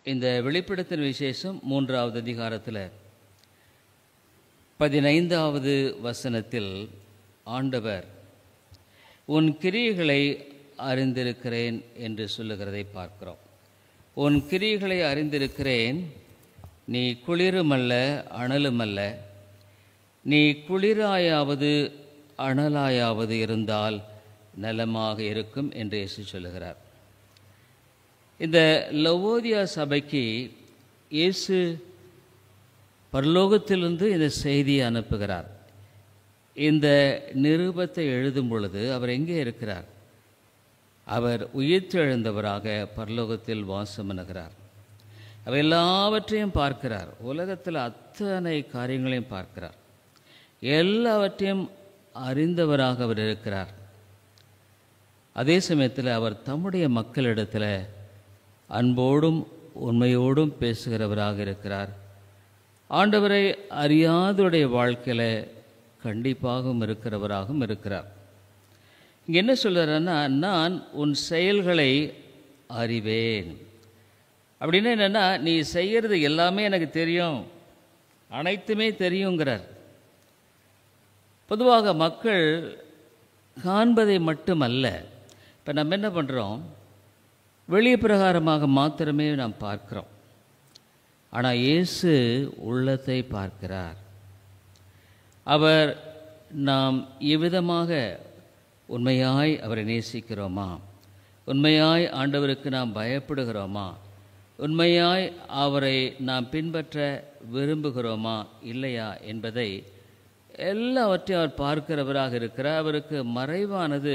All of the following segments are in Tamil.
இந்த வெளிப்படுத்தின விசேஷம் 3வது அதிகாரத்தில் 15வது வசனத்தில் ஆண்டவர் உன் கிரியைகளை அறிந்திருக்கிறேன் என்று சொல்லுகிறதை பார்க்கிறோம். உன் கிரியைகளை அறிந்திருக்கிறேன், நீ குளிருமல்ல அனலுமல்ல, நீ குளிராயாவது அனலாயாவது இருந்தால் நலமாக இருக்கும் என்று இயேசு சொல்லுகிறார். இந்த லவோதியா சபைக்கு இயேசு பரலோகத்திலிருந்து இந்த செய்தியை அனுப்புகிறார். இந்த நிருபத்தை எழுதும் பொழுது அவர் எங்கே இருக்கிறார்? அவர் உயிர்த்தெழுந்தவராக பரலோகத்தில் வாசம் பண்ணுகிறார். அவர் எல்லாவற்றையும் பார்க்கிறார். உலகத்தில் அத்தனை காரியங்களையும் பார்க்கிறார். எல்லாவற்றையும் அறிந்தவராக அவர் இருக்கிறார். அதே சமயத்தில் அவர் தம்முடைய மக்களிடத்தில் அன்போடும் உண்மையோடும் பேசுகிறவராக இருக்கிறார். ஆண்டவரை அறியாதவருடைய வாழ்க்கையில் கண்டிப்பாகவும் இருக்கிறவராகவும் இருக்கிறார். இங்கே என்ன சொல்கிறாருன்னா, நான் உன் செயல்களை அறிவேன். அப்படின்னா என்னென்னா, நீ செய்கிறது எல்லாமே எனக்கு தெரியும், அனைத்துமே தெரியுங்கிறார். பொதுவாக மக்கள் காண்பதை மட்டுமல்ல, இப்போ நம்ம என்ன பண்ணுறோம், வெளி பிரகாரமாக மாத்திரமே நாம் பார்க்கிறோம். ஆனால் இயேசு உள்ளத்தை பார்க்கிறார். அவர் நாம் எவ்விதமாக உண்மையாய் அவரை நேசிக்கிறோமா, உண்மையாய் ஆண்டவருக்கு நாம் பயப்படுகிறோமா, உண்மையாய் அவரை நாம் பின்பற்ற விரும்புகிறோமா இல்லையா என்பதை எல்லாவற்றையும் அவர் பார்க்கிறவராக இருக்கிறார். அவருக்கு மறைவானது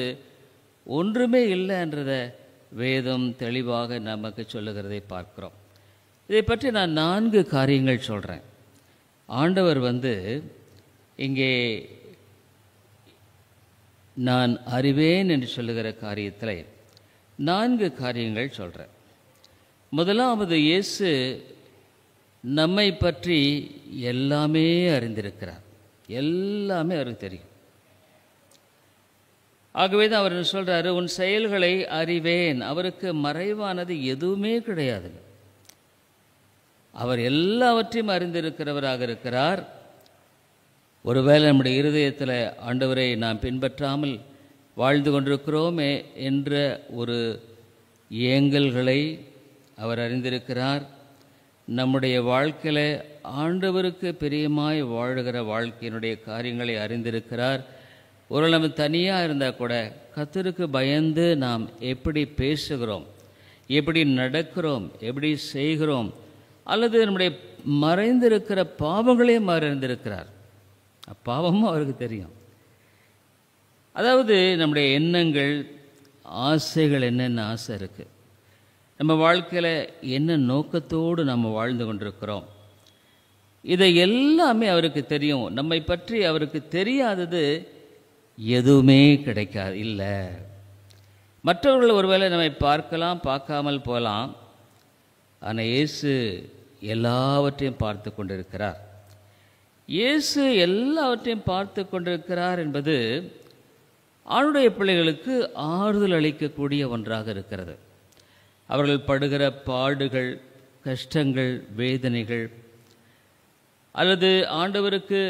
ஒன்றுமே இல்லை என்றதை வேதம் தெளிவாக நமக்கு சொல்லுகிறதை பார்க்கிறோம். இதை பற்றி நான் 4 காரியங்கள் சொல்கிறேன். ஆண்டவர் இங்கே நான் அறிவேன் என்று சொல்லுகிற காரியத்தில் 4 காரியங்கள் சொல்கிறேன். முதலாவது, இயேசு நம்மை பற்றி எல்லாமே அறிந்திருக்கிறார். எல்லாமே அவருக்கு தெரியும். ஆகவே தான் அவர் சொல்கிறாரு, உன் செயல்களை அறிவேன். அவருக்கு மறைவானது எதுவுமே கிடையாது. அவர் எல்லாவற்றையும் அறிந்திருக்கிறவராக இருக்கிறார். ஒருவேளை நம்முடைய இருதயத்தில் ஆண்டவரை நாம் பின்பற்றாமல் வாழ்ந்து கொண்டிருக்கிறோமே என்ற ஒரு ஏங்கல்களை அவர் அறிந்திருக்கிறார். நம்முடைய வாழ்க்கையில் ஆண்டவருக்கு பிரியமாய் வாழுகிற வாழ்க்கையினுடைய காரியங்களை அறிந்திருக்கிறார். ஒரு நம்ம தனியாக இருந்தால் கூட கர்த்தருக்கு பயந்து நாம் எப்படி பேசுகிறோம், எப்படி நடக்கிறோம், எப்படி செய்கிறோம், அல்லது நம்முடைய மறைந்திருக்கிற பாவங்களையும் அவர் அறிந்திருக்கிறார். பாவமும் அவருக்கு தெரியும். அதாவது நம்முடைய எண்ணங்கள், ஆசைகள், என்னென்ன ஆசை இருக்குது, நம்ம வாழ்க்கையில் என்ன நோக்கத்தோடு நம்ம வாழ்ந்து கொண்டிருக்கிறோம், இதை எல்லாமே அவருக்கு தெரியும். நம்மை பற்றி அவருக்கு தெரியாதது எதுவுமே கிடைக்காது இல்லை. மற்றவர்கள் ஒருவேளை நம்மை பார்க்கலாம், பார்க்காமல் போகலாம். ஆனால் இயேசு எல்லாவற்றையும் பார்த்து கொண்டிருக்கிறார். இயேசு எல்லாவற்றையும் பார்த்து கொண்டிருக்கிறார் என்பது ஆணுடைய பிள்ளைகளுக்கு ஆறுதல் அளிக்கக்கூடிய ஒன்றாக இருக்கிறது. அவர்கள் படுகிற பாடுகள், கஷ்டங்கள், வேதனைகள், அல்லது ஆண்டவருக்கு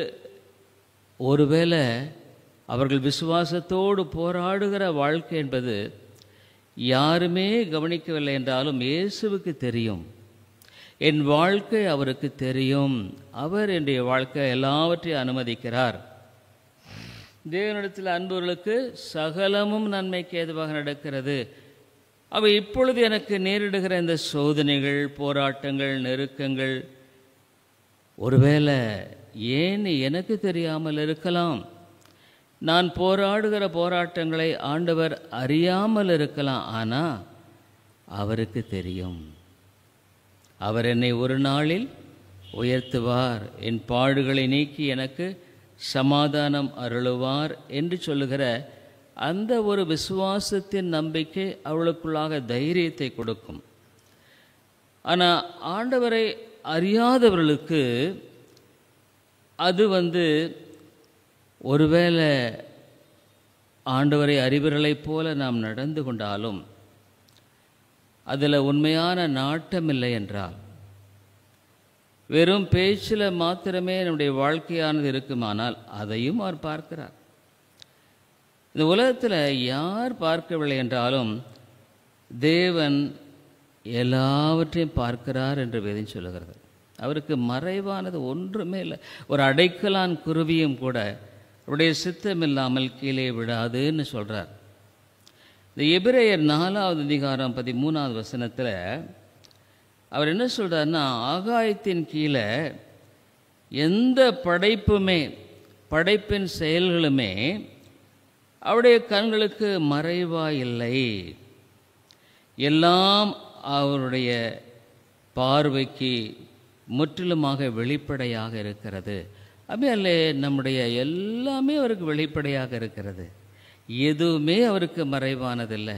ஒருவேளை அவர்கள் விசுவாசத்தோடு போராடுகிற வாழ்க்கை என்பது யாருமே கவனிக்கவில்லை என்றாலும் இயேசுவுக்கு தெரியும். என் வாழ்க்கை அவருக்கு தெரியும். அவர் என்னுடைய வாழ்க்கை எல்லாவற்றையும் அனுமதிக்கிறார். தேவனிடத்தில் அன்புகளுக்கு சகலமும் நன்மைக்கு ஏதுவாக நடக்கிறது. அவை இப்பொழுது எனக்கு நேரிடுகிற இந்த சோதனைகள், போராட்டங்கள், நெருக்கங்கள் ஒருவேளை ஏன் எனக்கு தெரியாமல் இருக்கலாம். நான் போராடுகிற போராட்டங்களை ஆண்டவர் அறியாமல் இருக்கலாம். ஆனால் அவருக்கு தெரியும். அவர் என்னை ஒரு நாளில் உயர்த்துவார், என் பாடுகளை நீக்கி எனக்கு சமாதானம் அருளுவார் என்று சொல்லுகிற அந்த ஒரு விசுவாசத்தின் நம்பிக்கை அவளுக்குள்ளாக தைரியத்தை கொடுக்கும். ஆனால் ஆண்டவரை அறியாதவர்களுக்கு அது ஒருவேளை ஆண்டவரை அறிவர்களைப் போல நாம் நடந்து கொண்டாலும் அதில் உண்மையான நாட்டம் இல்லை என்றால், வெறும் பேச்சில் மாத்திரமே நம்முடைய வாழ்க்கையானது இருக்குமானால் அதையும் அவர் பார்க்கிறார். இந்த உலகத்தில் யார் பார்க்கவில்லை என்றாலும் தேவன் எல்லாவற்றையும் பார்க்கிறார் என்று வேதம் சொல்லுகிறது. அவருக்கு மறைவானது ஒன்றுமே இல்லை. ஒரு அடைக்கலான் குருவியும் கூட அவருடைய சித்தம் இல்லாமல் கீழே விடாதுன்னு சொல்கிறார். இந்த எபிரேயர் 4வது அதிகாரம் 13வது வசனத்தில் அவர் என்ன சொல்கிறார்னா, ஆகாயத்தின் கீழே எந்த படைப்புமே, படைப்பின் செயல்களுமே அவருடைய கண்களுக்கு மறைவாக இல்லை, எல்லாம் அவருடைய பார்வைக்கு முற்றிலுமாக வெளிப்படையாக இருக்கிறது. அப்படியே நம்முடைய எல்லாமே அவருக்கு வெளிப்படையாக இருக்கிறது. எதுவுமே அவருக்கு மறைவானதில்லை.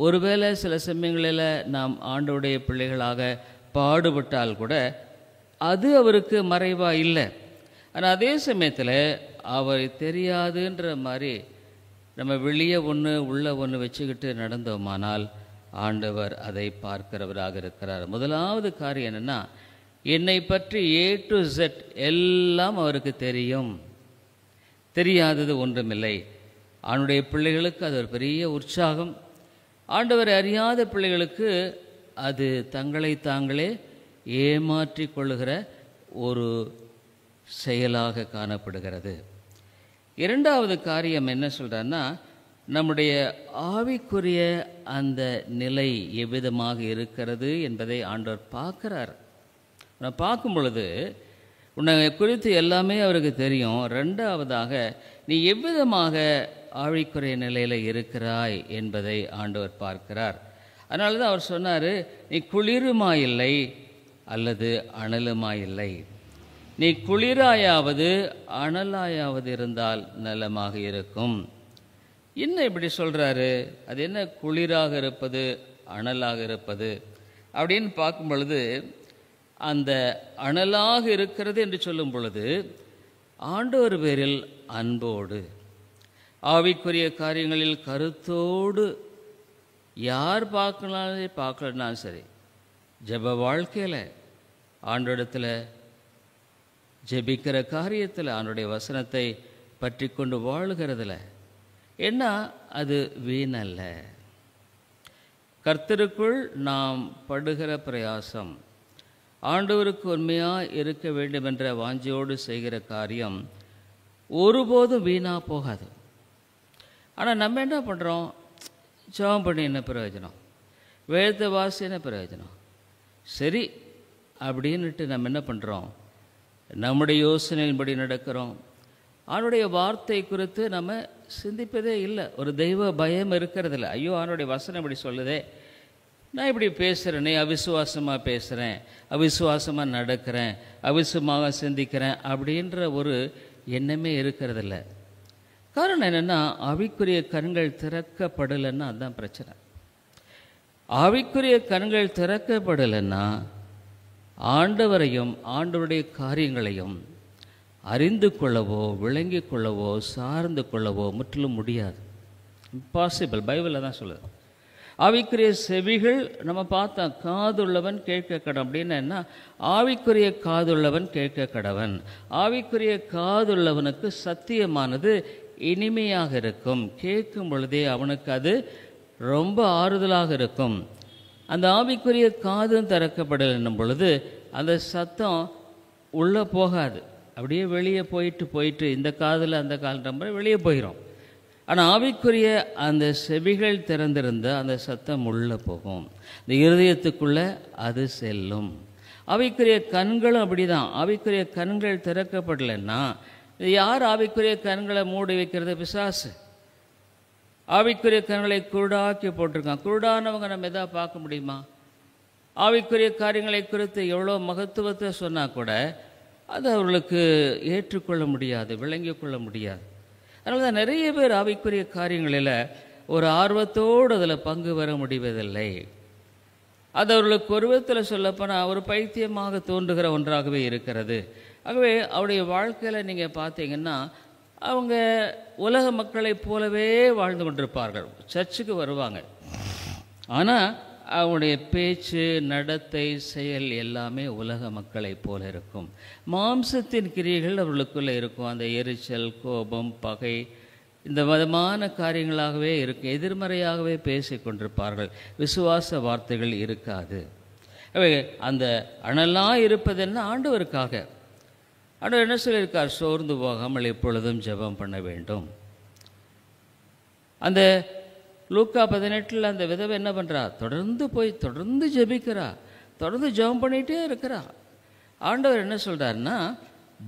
ஒருவேளை சில சமயங்களில் நாம் ஆண்டவருடைய பிள்ளைகளாக பாடுபட்டால் கூட அது அவருக்கு மறைவாக இல்லை. ஆனால் அதே சமயத்தில் அவர் தெரியாதுன்ற மாதிரி நம்ம வெளியே ஒன்று உள்ள ஒன்று வச்சுக்கிட்டு நடந்தோமானால் ஆண்டவர் அதை பார்க்கிறவராக இருக்கிறார். முதலாவது காரியம் என்னென்னா, என்னை பற்றி A to Z எல்லாம் அவருக்கு தெரியும். தெரியாதது ஒன்றுமில்லை. அவனுடைய பிள்ளைகளுக்கு அது ஒரு பெரிய உற்சாகம். ஆண்டவரை அறியாத பிள்ளைகளுக்கு அது தங்களை தாங்களே ஏமாற்றி கொள்ளுகிற ஒரு செயலாக காணப்படுகிறது. இரண்டாவது காரியம் என்ன சொல்கிறான்னா, நம்முடைய ஆவிக்குரிய அந்த நிலை எவ்விதமாக இருக்கிறது என்பதை ஆண்டவர் பார்க்குறார். நான் பார்க்கும் பொழுது உன்னை குறித்து எல்லாமே அவருக்கு தெரியும். ரெண்டாவதாக நீ எவ்விதமாக ஆவிக்குரிய நிலையில் இருக்கிறாய் என்பதை ஆண்டவர் பார்க்கிறார். அதனால தான் அவர் சொன்னார், நீ குளிருமாயில்லை அல்லது அனலுமாயில்லை. நீ குளிராயாவது அனலாயாவது இருந்தால் நலமாக இருக்கும். இன்னும் இப்படி சொல்கிறாரு. அது என்ன குளிராக இருப்பது அனலாக இருப்பது அப்படின்னு பார்க்கும் பொழுது, அந்த அனலாக இருக்கிறது என்று சொல்லும் பொழுது ஆண்டவர் பேரில் அன்போடு, ஆவிக்குரிய காரியங்களில் கருத்தோடு, யார் பார்க்கலனாலும் சரி, ஜெப வாழ்க்கையில் ஆண்டோடத்தில் ஜெபிக்கிற காரியத்தில் ஆண்டோடைய வசனத்தை பற்றி கொண்டு வாழுகிறதுல என்ன அது வீணல்ல. கர்த்தருக்குள் நாம் படுகிற பிரயாசம், ஆண்டவருக்கு உண்மையாக இருக்க வேண்டும் என்ற வாஞ்சையோடு செய்கிற காரியம் ஒருபோதும் வீணாக போகாது. ஆனால் நம்ம என்ன பண்ணுறோம்? ஜெபம் பண்ணி என்ன பிரயோஜனம், வேதத்தை வாசி என்ன பிரயோஜனம், சரி அப்படின்னுட்டு நம்ம என்ன பண்ணுறோம்? நம்முடைய யோசனையின்படி நடக்கிறோம். அவனுடைய வார்த்தை குறித்து நம்ம சிந்திப்பதே இல்லை. ஒரு தெய்வ பயம் இருக்கிறதில்ல. ஐயோ அவனுடைய வசனம் இப்படி சொல்லுதே, நான் இப்படி பேசுகிறேனே, அவிசுவாசமாக பேசுகிறேன், அவிசுவாசமாக நடக்கிறேன், அவிசுவமாக சிந்திக்கிறேன் அப்படின்ற ஒரு எண்ணமே இருக்கிறதில்ல. காரணம் என்னென்னா, ஆவிக்குரிய கண்கள் திறக்கப்படலைன்னா அதுதான் பிரச்சனை. ஆவிக்குரிய கண்கள் திறக்கப்படலைன்னா ஆண்டவரையும் ஆண்டவருடைய காரியங்களையும் அறிந்து கொள்ளவோ விளங்கி கொள்ளவோ சார்ந்து கொள்ளவோ முற்றிலும் முடியாது. இம்பாசிபிள். பைபிளில் தான் சொல்லுது. ஆவிக்குரிய செவிகள் நம்ம பார்த்தோம், காதுள்ளவன் கேட்க கடவன் அப்படின்னா என்ன? ஆவிக்குரிய காதுள்ளவன் கேட்க கடவன். ஆவிக்குரிய காதுள்ளவனுக்கு சத்தியமானது இனிமையாக இருக்கும். கேட்கும் பொழுதே அவனுக்கு அது ரொம்ப ஆறுதலாக இருக்கும். அந்த ஆவிக்குரிய காதும் திறக்கப்படல் என்னும் பொழுது அந்த சத்தம் உள்ளே போகாது, அப்படியே வெளியே போயிட்டு இந்த காதில் அந்த காதுன்ற மாதிரி வெளியே போயிடும். ஆனால் ஆவிக்குரிய அந்த செவிகள் திறந்திருந்த அந்த சத்தம் உள்ளே போகும், இந்த இருதயத்துக்குள்ளே அது செல்லும். ஆவிக்குரிய கண்களும் அப்படி தான். ஆவிக்குரிய கண்கள் திறக்கப்படலைன்னா, யார் ஆவிக்குரிய கண்களை மூடி வைக்கிறது? பிசாசு. ஆவிக்குரிய கண்களை குருடாக்கி போட்டிருக்கான். குருடானவங்க நம்ம எதாவது பார்க்க முடியுமா? ஆவிக்குரிய காரியங்களை குறித்து எவ்வளோ மகத்துவத்தை சொன்னால் கூட அது அவர்களுக்கு ஏற்றுக்கொள்ள முடியாது, விளங்கிக் கொள்ள முடியாது. அதனால தான் நிறைய பேர் ஆவிக்குரிய காரியங்களில் ஒரு ஆர்வத்தோடு அதில் பங்கு பெற முடிவதில்லை. அது அவர்களுக்கு ஒரு விதத்தில் சொல்லப்போனால் ஒரு பைத்தியமாக தோன்றுகிற ஒன்றாகவே இருக்கிறது. ஆகவே அவருடைய வாழ்க்கையில் நீங்கள் பார்த்தீங்கன்னா அவங்க உலக மக்களைப் போலவே வாழ்ந்து கொண்டிருப்பார்கள். சர்ச்சுக்கு வருவாங்க, ஆனால் அவனுடைய பேச்சு, நடத்தை, செயல் எல்லாமே உலக மக்களைப் போல இருக்கும். மாம்சத்தின் கிரியைகள் அவர்களுக்குள்ளே இருக்கும். அந்த எரிச்சல், கோபம், பகை, இந்த விதமான காரியங்களாகவே இருக்கும். எதிர்மறையாகவே பேசி கொண்டிருப்பார்கள். விசுவாச வார்த்தைகள் இருக்காது. அந்த அனலாக இருப்பது என்ன? ஆண்டவருக்காக. ஆண்டவர் என்ன சொல்லியிருக்கார்? சோர்ந்து போகாமல் எப்பொழுதும் ஜெபம் பண்ண வேண்டும். அந்த லூக்கா 18 அந்த விதவை என்ன பண்ணுறா? தொடர்ந்து ஜெபிக்கிறா, தொடர்ந்து ஜெபம் பண்ணிகிட்டே இருக்கிறா. ஆண்டவர் என்ன சொல்கிறாருன்னா,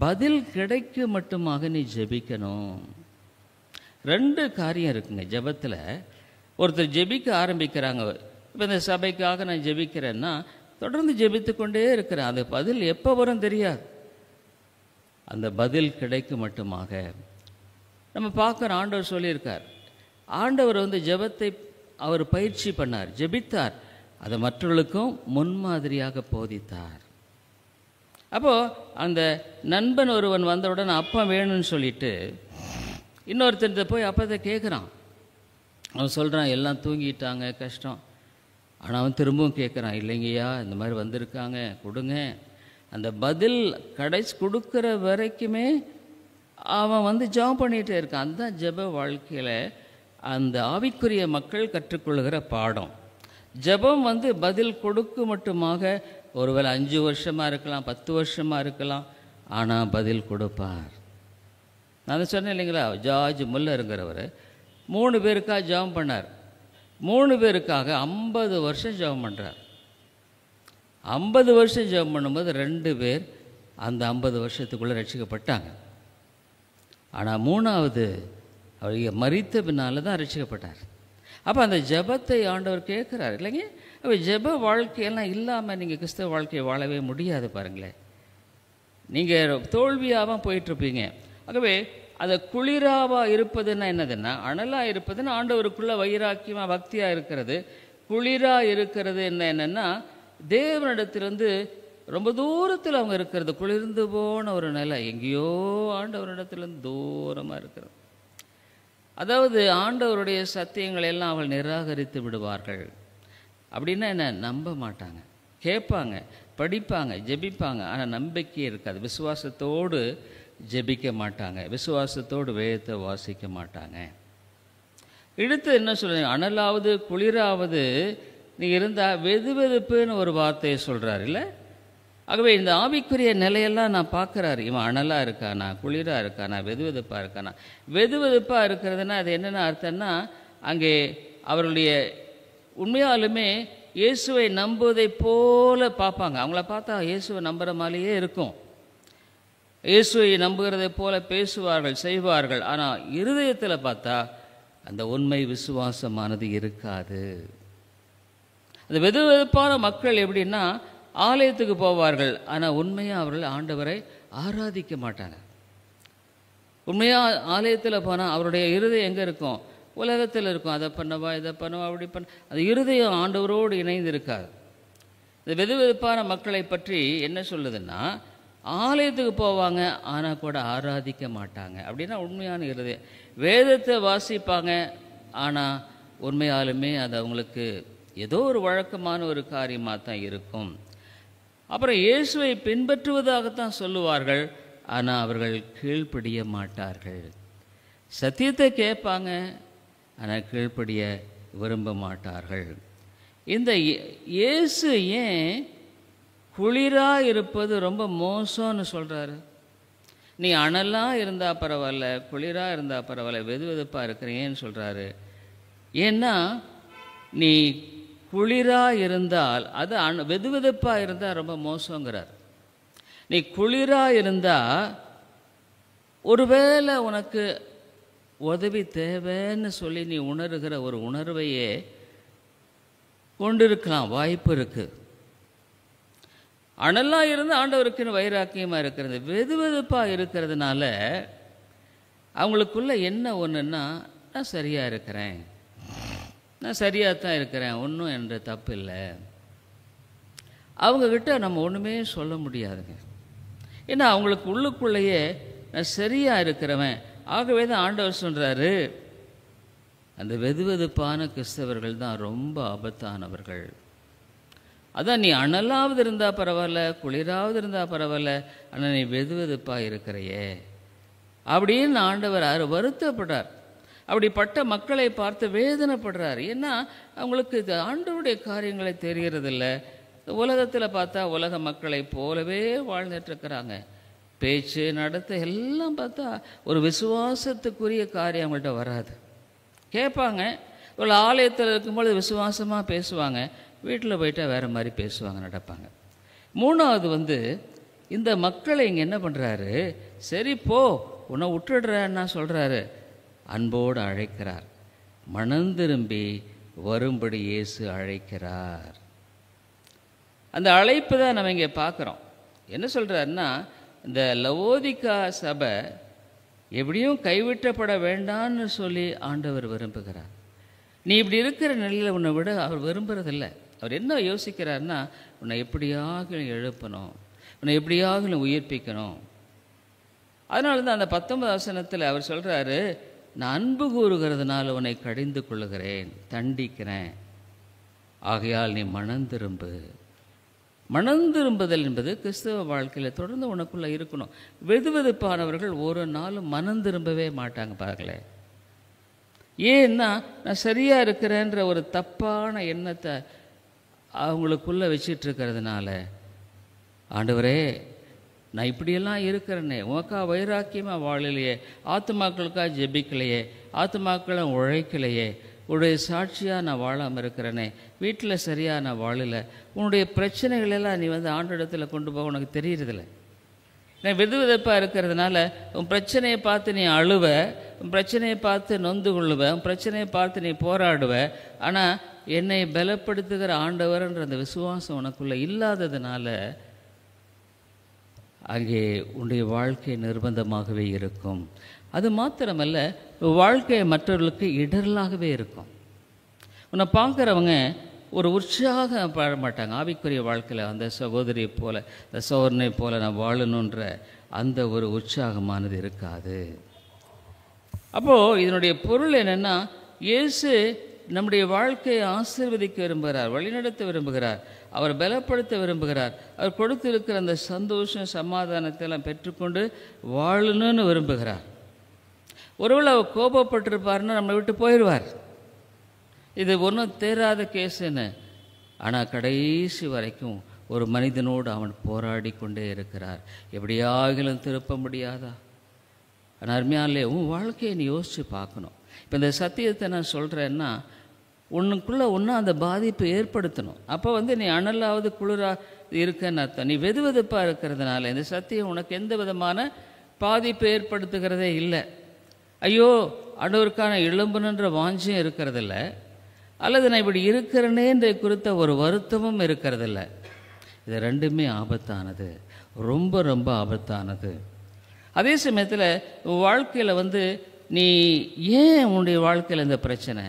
பதில் கிடைக்க மட்டுமாக நீ ஜெபிக்கணும். 2 காரியம் இருக்குங்க ஜெபத்தில். ஒருத்தர் ஜெபிக்க ஆரம்பிக்கிறாங்க. இப்போ இந்த சபைக்காக நான் ஜெபிக்கிறேன்னா தொடர்ந்து ஜெபித்து கொண்டே இருக்கிறேன். அந்த பதில் எப்போ வரும் தெரியாது. அந்த பதில் கிடைக்க மட்டுமாக நம்ம பார்க்குற ஆண்டவர் சொல்லியிருக்கார். ஆண்டவர் ஜெபத்தை அவர் பயிற்சி பண்ணார், ஜெபித்தார், அதை மற்றவர்களுக்கும் முன்மாதிரியாக போதித்தார். அப்போது அந்த நண்பன் ஒருவன் வந்தவுடன் அப்பம் வேணும்னு சொல்லிட்டு இன்னொருத்தர்கிட்ட போய் அப்பத்தை கேட்குறான். அவன் சொல்கிறான், எல்லாம் தூங்கிட்டாங்க, கஷ்டம். ஆனால் அவன் திரும்பவும் கேட்குறான், இல்லைங்கய்யா இந்த மாதிரி வந்திருக்காங்க, கொடுங்க. அந்த பதில் கடைசி கொடுக்குற வரைக்குமே அவன் ஜெபம் பண்ணிகிட்டே இருக்கான். அதுதான் ஜெப வாழ்க்கையில் அந்த ஆவிக்குரிய மக்கள் கற்றுக்கொள்கிற பாடம். ஜெபம் பதில் கொடுக்க மட்டுமாக ஒருவேளை 5 வருஷமாக இருக்கலாம், 10 வருஷமாக இருக்கலாம், ஆனால் பதில் கொடுப்பார். நான் சொன்னேன் இல்லைங்களா, ஜார்ஜ் முல்லருங்கிறவர் 3 பேருக்காக ஜெபம் பண்ணார். 3 பேருக்காக 50 வருஷம் ஜெபம் பண்ணுறார். 50 வருஷம் ஜெபம் பண்ணும்போது 2 பேர் அந்த 50 வருஷத்துக்குள்ளே ரட்சிக்கப்பட்டாங்க. ஆனால் 3வது அவர் மரித்த பின்னால் தான் ரட்சிக்கப்பட்டார். அப்போ அந்த ஜெபத்தை ஆண்டவர் கேட்குறார் இல்லைங்க. அப்போ ஜெப வாழ்க்கையெல்லாம் இல்லாமல் நீங்கள் கிறிஸ்தவ வாழ்க்கையை வாழவே முடியாது. பாருங்களேன், நீங்கள் தோல்வியாக போயிட்டுருப்பீங்க. ஆகவே அதை குளிராவாக இருப்பதுன்னா என்னதுன்னா, அனலாக இருப்பதுன்னா ஆண்டவருக்குள்ளே வைராக்கியமாக பக்தியாக இருக்கிறது. குளிராக இருக்கிறது என்னென்னா, தேவனிடத்திலிருந்து ரொம்ப தூரத்தில் அவங்க இருக்கிறது. குளிர்ந்து போன ஒரு நிலை, எங்கேயோ ஆண்டவரிடத்துலேருந்து தூரமாக இருக்கிறது. அதாவது ஆண்டவருடைய சத்தியங்களை எல்லாம் அவள் நிராகரித்து விடுவார்கள். அப்படின்னா என்ன? நம்ப மாட்டாங்க, கேட்பாங்க, படிப்பாங்க, ஜெபிப்பாங்க, ஆனால் நம்பிக்கை இருக்காது. விசுவாசத்தோடு ஜெபிக்க மாட்டாங்க, விசுவாசத்தோடு வேதத்தை வாசிக்க மாட்டாங்க. அடுத்து என்ன சொல்லுங்க, அனலாவது குளிராவது நீ இருந்தால் வெது வெதுப்புன்னு ஒரு வார்த்தையை சொல்கிறார் இல்லை. ஆகவே இந்த ஆவிக்குரிய நிலையெல்லாம் நான் பார்க்குறாரு. இவன் அனலாக இருக்கானா, குளிராக இருக்கானா, வெது வெதுப்பாக இருக்கானா. வெது வெதுப்பாக இருக்கிறதுனா அது என்னென்ன அர்த்தம்னா, அங்கே அவர்களுடைய உண்மையாலுமே இயேசுவை நம்புவதை போல பார்ப்பாங்க. அவங்கள பார்த்தா இயேசுவை நம்புகிற மாதிரியே இருக்கும். இயேசுவை நம்புகிறதை போல பேசுவார்கள், செய்வார்கள். ஆனால் இருதயத்தில் பார்த்தா அந்த உண்மை விசுவாசமானது இருக்காது. அந்த வெது வெதுப்பான மக்கள் எப்படின்னா, ஆலயத்துக்கு போவார்கள், ஆனால் உண்மையாக அவர்கள் ஆண்டவரை ஆராதிக்க மாட்டாங்க. உண்மையாக ஆலயத்தில் போனால் அவருடைய இருதயம் எங்கே இருக்கும்? உலகத்தில் இருக்கும். அதை பண்ணவா, இதை பண்ணவா, அப்படி பண்ண, அது இருதயம் ஆண்டவரோடு இணைந்து இருக்காது. இந்த வெது வெதுப்பான மக்களை பற்றி என்ன சொல்லுதுன்னா, ஆலயத்துக்கு போவாங்க ஆனால் கூட ஆராதிக்க மாட்டாங்க. அப்படின்னா உண்மையான இருதயம். வேதத்தை வாசிப்பாங்க, ஆனால் உண்மையாலுமே அது அவங்களுக்கு ஏதோ ஒரு வழக்கமான ஒரு காரியமாக தான் இருக்கும். அப்புறம் இயேசுவை பின்பற்றுவதாகத்தான் சொல்லுவார்கள், ஆனால் அவர்கள் கீழ்ப்படிய மாட்டார்கள். சத்தியத்தை கேட்பாங்க, ஆனால் கீழ்ப்படிய விரும்ப மாட்டார்கள். இந்த இயேசு ஏன் குளிராக இருப்பது ரொம்ப மோசம்னு சொல்கிறாரு? நீ அனலாக இருந்தால் பரவாயில்ல, குளிராக இருந்தால் பரவாயில்ல, வெது வெதுப்பாக இருக்கிறீங்கன்னு சொல்கிறாரு. ஏன்னா நீ குளிராக இருந்தால் அது வெது வெதுப்பாக இருந்தால் ரொம்ப மோசங்கிறார். நீ குளிராக இருந்தால் ஒருவேளை உனக்கு உதவி தேவைன்னு சொல்லி நீ உணர்கிற ஒரு உணர்வையே கொண்டிருக்கலாம், வாய்ப்பு இருக்குது. அனலாக இருந்து ஆண்டவருக்குன்னு வைராக்கியமாக இருக்கிறது. வெது வெதுப்பாக இருக்கிறதுனால அவங்களுக்குள்ள என்ன ஒன்றுன்னா, நான் சரியாக இருக்கிறேன், நான் சரியாக தான் இருக்கிறேன், ஒன்றும் என்ற தப்பு இல்லை. அவங்கக்கிட்ட நம்ம ஒன்றுமே சொல்ல முடியாதுங்க. ஏன்னா அவங்களுக்கு உள்ளுக்குள்ளேயே நான் சரியாக இருக்கிறவன். ஆகவே தான் ஆண்டவர் சொல்கிறாரு, அந்த வெது வெதுப்பான கிறிஸ்தவர்கள் தான் ரொம்ப ஆபத்தானவர்கள். அதான் நீ அனலாவது இருந்தால் பரவாயில்ல, குளிராவது இருந்தால் பரவாயில்ல, ஆனால் நீ வெதுவெதுப்பாக இருக்கிறையே அப்படின்னு ஆண்டவர் வருத்தப்படுறார். அப்படிப்பட்ட மக்களை பார்த்து வேதனைப்படுறார். ஏன்னா அவங்களுக்கு இது ஆண்டவருடைய காரியங்களை தெரிகிறதில்ல. உலகத்தில் பார்த்தா உலக மக்களை போலவே வாழ்ந்துட்டுருக்கிறாங்க. பேச்சு நடத்த எல்லாம் பார்த்தா ஒரு விசுவாசத்துக்குரிய காரியம் அவங்கள்ட்ட வராது. கேட்பாங்க, ஒரு ஆலயத்தில் இருக்கும்போது விசுவாசமாக பேசுவாங்க, வீட்டில் போயிட்டா வேறு மாதிரி பேசுவாங்க, நடப்பாங்க. மூணாவது இந்த மக்களை இங்கே என்ன பண்ணுறாரு, சரி போ உன்னை விட்டுடுறேன்னா சொல்கிறாரு, அன்போடு அழைக்கிறார். மனந்திரும்பி வரும்படி இயேசு அழைக்கிறார். அந்த அழைப்பு தான் நம்ம இங்கே பார்க்குறோம். என்ன சொல்கிறாருன்னா, இந்த லவோதிக்கா சபை எப்படியும் கைவிட்டப்பட வேண்டான்னு சொல்லி ஆண்டவர் விரும்புகிறார். நீ இப்படி இருக்கிற நிலையில் உன்னை விட அவர் விரும்புகிறதில்ல. அவர் என்ன யோசிக்கிறார்னா, உன்னை எப்படியாக எழுப்பணும், உன்னை எப்படியாக உயிர்ப்பிக்கணும். அதனால தான் அந்த 19 வசனத்தில் அவர் சொல்கிறாரு, நான் அன்பு கூறுகிறதுனால உன்னை கடிந்து கொள்ளுகிறேன், தண்டிக்கிறேன், ஆகையால் நீ மனந்திரும்பு. மனந்திரும்புதல் என்பது கிறிஸ்தவ வாழ்க்கையில் தொடர்ந்து உனக்குள்ளே இருக்கணும். வெதுவெதுப்பானவர்கள் ஒரு நாளும் மனந்திரும்பவே மாட்டாங்க. பாருங்களேன், ஏன்னா நான் சரியாக இருக்கிறேன்ற ஒரு தப்பான எண்ணத்தை அவங்களுக்குள்ளே வச்சிட்ருக்கிறதுனால, ஆண்டவரே நான் இப்படியெல்லாம் இருக்கிறேனே, உனக்கா வைராக்கியமாக வாழலையே, ஆத்துமாக்களுக்காக ஜெபிக்கலையே, ஆத்துமாக்களும் உழைக்கலையே, உன்னுடைய சாட்சியாக நான் வாழாமல் இருக்கிறேனே, வீட்டில் சரியாக நான் வாழலை, உன்னுடைய பிரச்சனைகளெல்லாம் நீ ஆண்டோடத்தில் கொண்டு போக உனக்கு தெரியறதில்ல. நான் வெதுவெதுப்பாக இருக்கிறதுனால உன் பிரச்சனையை பார்த்து நீ அழுவ, உன் பிரச்சனையை பார்த்து நொந்து கொள்ளுவ, உன் பிரச்சனையை பார்த்து நீ போராடுவ. ஆனால் என்னை பலப்படுத்துகிற ஆண்டவர்ன்ற அந்த விசுவாசம் உனக்குள்ளே இல்லாததுனால அங்கே உன்னுடைய வாழ்க்கை நிர்பந்தமாகவே இருக்கும். அது மாத்திரமல்ல, வாழ்க்கை மற்றவர்களுக்கு இடரலாகவே இருக்கும். உன்னை பார்க்குறவங்க ஒரு உற்சாகம் பாட மாட்டாங்க. ஆவிக்குரிய வாழ்க்கையில் அந்த சகோதரியை போல், அந்த சோதனை போல் நான் வாழணுன்ற அந்த ஒரு உற்சாகமானது இருக்காது. அப்போது இதனுடைய பொருள் என்னென்னா, இயேசு நம்முடைய வாழ்க்கையை ஆசீர்வதிக்க விரும்புகிறார், வழிநடத்த விரும்புகிறார், அவர் பலப்படுத்த விரும்புகிறார். அவர் கொடுத்திருக்கிற அந்த சந்தோஷம் சமாதானத்தை எல்லாம் பெற்றுக்கொண்டு வாழணும்னு விரும்புகிறார். ஒருவேளை அவர் கோபப்பட்டிருப்பார்னா நம்மளை விட்டு போயிடுவார். இது ஒன்றும் தேராத கேஸுன்னு. ஆனால் கடைசி வரைக்கும் ஒரு மனிதனோடு அவன் போராடி கொண்டே இருக்கிறார். எப்படியாகிலும் திருப்ப முடியாதா? ஆனால் அருமையாலே உன் வாழ்க்கையை நீ யோசித்து பார்க்கணும். இப்போ இந்த சத்தியத்தை நான் சொல்கிறேன்னா, உன்னுக்குள்ளே ஒன்றும் அந்த பாதிப்பு ஏற்படுத்தணும். அப்போ நீ அனலாவது குளிராக இருக்கன்னு அர்த்தம். நீ வெதுவெதுப்பாக இருக்கிறதுனால இந்த சத்தியம் உனக்கு எந்த விதமான பாதிப்பு ஏற்படுத்துகிறதே இல்லை. ஐயோ ஆண்டவருக்கான எழும்புன்ற வாஞ்சியும் இருக்கிறதில்ல, அல்லது நான் இப்படி இருக்கிறேனேன்ற குறித்த ஒரு வருத்தமும் இருக்கிறதில்ல. இது ரெண்டுமே ஆபத்தானது, ரொம்ப ரொம்ப ஆபத்தானது. அதே சமயத்தில் வாழ்க்கையில் நீ ஏன் உன்னுடைய வாழ்க்கையில் இந்த பிரச்சனை,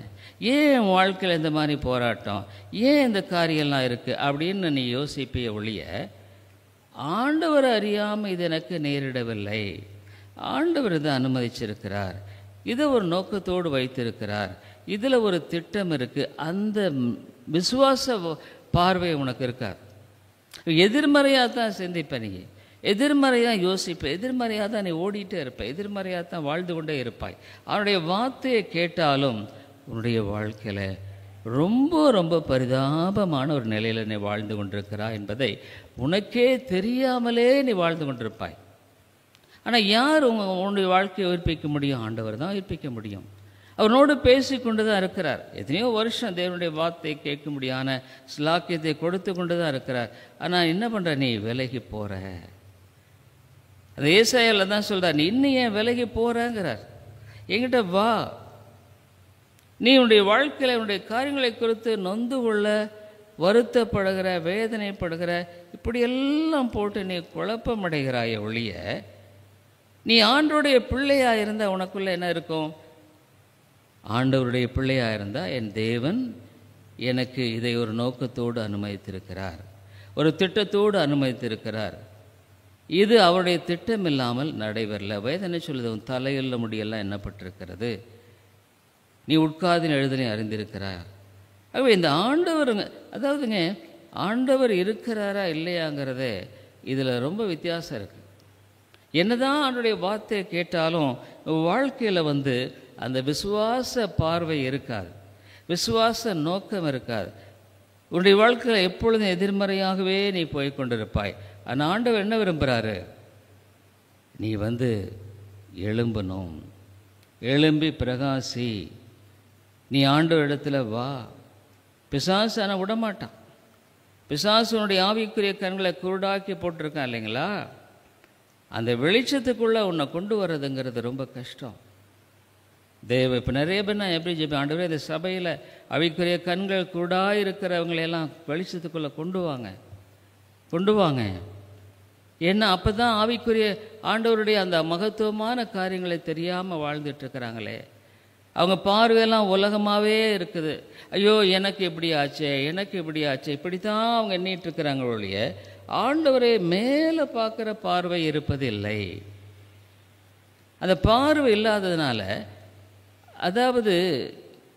ஏன் உன் வாழ்க்கையில் இந்த மாதிரி போராட்டம், ஏன் இந்த காரியம்லாம் இருக்குது அப்படின்னு நீ யோசிப்பிய ஒழிய, ஆண்டவர் அறியாமல் இது எனக்கு நேரிடவில்லை, ஆண்டவர் இதை அனுமதிச்சிருக்கிறார், இதை ஒரு நோக்கத்தோடு வைத்திருக்கிறார், இதில் ஒரு திட்டம் இருக்குது, அந்த விசுவாச பார்வை உனக்கு இருக்காது. எதிர்மறையாக தான் சிந்திப்ப, நீ எதிர்மறையாக யோசிப்ப, எதிர்மறையாக தான் நீ ஓடிட்டே இருப்ப, எதிர்மறையாக தான் வாழ்ந்து கொண்டே இருப்பாய். அவனுடைய வார்த்தையை கேட்டாலும் உன்னுடைய வாழ்க்கையில் ரொம்ப ரொம்ப பரிதாபமான ஒரு நிலையில் நீ வாழ்ந்து கொண்டிருக்கிறாய் என்பதை உனக்கே தெரியாமலே நீ வாழ்ந்து கொண்டிருப்பாய். ஆனால் யார் உன்னுடைய வாழ்க்கையை உயிர்ப்பிக்க முடியும்? ஆண்டவர் தான் உயிர்ப்பிக்க முடியும். அவனோடு பேசி கொண்டு தான் இருக்கிறார். எத்தனையோ வருஷம் தேவனுடைய வார்த்தையை கேட்க முடியாத ஸ்லாக்கியத்தை கொடுத்து கொண்டு தான் இருக்கிறார். ஆனால் என்ன பண்ணுற, நீ விலகி போகிற. அந்த ஏசாயாவில் தான் சொல்கிறார், நீ இன்னும் ஏன் விலகி போகிறங்கிறார். என்கிட்ட வா, நீ உன்னுடைய வாழ்க்கையில் உன்னுடைய காரியங்களை குறித்து நொந்து கொள்ள, வருத்தப்படுகிற, வேதனைப்படுகிற, இப்படியெல்லாம் போட்டு நீ குழப்பமடைகிறாய ஒழிய, நீ ஆண்டவருடைய பிள்ளையாக இருந்தால் உனக்குள்ளே என்ன இருக்கும்? ஆண்டவருடைய பிள்ளையாக இருந்தால் என் தேவன் எனக்கு இதை ஒரு நோக்கத்தோடு அனுமதித்திருக்கிறார், ஒரு திட்டத்தோடு அனுமதித்திருக்கிறார். இது அவருடைய திட்டம் இல்லாமல் நடைபெறல. வேதனை சொல்லுது, உன் தலையில் முடியெல்லாம் எண்ணப்பட்டிருக்கிறது, நீ உட்காதின் எழுதனை அறிந்திருக்கிறார். ஆகவே இந்த ஆண்டவருங்க, அதாவதுங்க ஆண்டவர் இருக்கிறாரா இல்லையாங்கிறதே இதில் ரொம்ப வித்தியாசம் இருக்குது. என்னதான் ஆண்டவருடைய வார்த்தையை கேட்டாலும் வாழ்க்கையில் அந்த விசுவாச பார்வை இருக்காது, விசுவாச நோக்கம் இருக்காது. உன்னுடைய வாழ்க்கையில் எப்பொழுதும் எதிர்மறையாகவே நீ போய் கொண்டிருப்பாய். ஆனால் ஆண்டவர் என்ன விரும்புகிறாரு? நீ எழும்பணும், எழும்பி பிரகாசி, நீ ஆண்டவர் இடத்துல வா. பிசாசு ஆனால் விடமாட்டான். பிசாசுனுடைய ஆவிக்குரிய கண்களை குருடாக்கி போட்டிருக்கான் இல்லைங்களா? அந்த வெளிச்சத்துக்குள்ளே உன்னை கொண்டு வர்றதுங்கிறது ரொம்ப கஷ்டம். இப்போ நிறைய பேர் நான் எப்படி ஜெபம், ஆண்டவரே இந்த சபையில் ஆவிக்குரிய கண்கள் குருடாக இருக்கிறவங்களையெல்லாம் வெளிச்சத்துக்குள்ளே கொண்டு வாங்க. ஏன்னா அப்போ தான் ஆவிக்குரிய ஆண்டவருடைய அந்த மகத்துவமான காரியங்களை தெரியாமல் வாழ்ந்துட்டுருக்கிறாங்களே. அவங்க பார்வையெல்லாம் உலகமாகவே இருக்குது. ஐயோ எனக்கு இப்படி ஆச்சே, எனக்கு இப்படி ஆச்சே, இப்படித்தான் அவங்க எண்ணிட்டுருக்கிறாங்க ஒழிய ஆண்டவரை மேலே பார்க்குற பார்வை இருப்பதில்லை. அந்த பார்வை இல்லாததுனால, அதாவது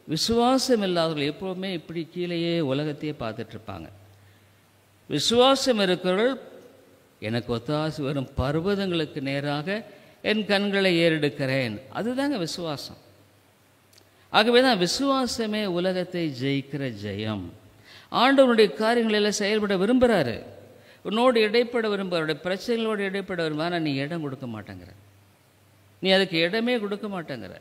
விசுவாசம் இல்லாதவர்கள் எப்போவுமே இப்படி கீழேயே உலகத்தையே பார்த்துட்ருப்பாங்க. விசுவாசம் இருக்கிறவர்கள் எனக்கு ஒத்தாசு வரும் பர்வதங்களுக்கு நேராக என் கண்களை ஏறெடுக்கிறேன், அதுதாங்க விசுவாசம். ஆகவே தான் விசுவாசமே உலகத்தை ஜெயிக்கிற ஜெயம். ஆண்டவனுடைய காரியங்களெல்லாம் செயல்பட விரும்புகிறாரு, உன்னோடு இடைப்பட விரும்புகிற பிரச்சனைகளோடு இடைப்பட விரும்ப. ஆனால் நீ இடம் கொடுக்க மாட்டேங்கிற, நீ அதுக்கு இடமே கொடுக்க மாட்டேங்கிற.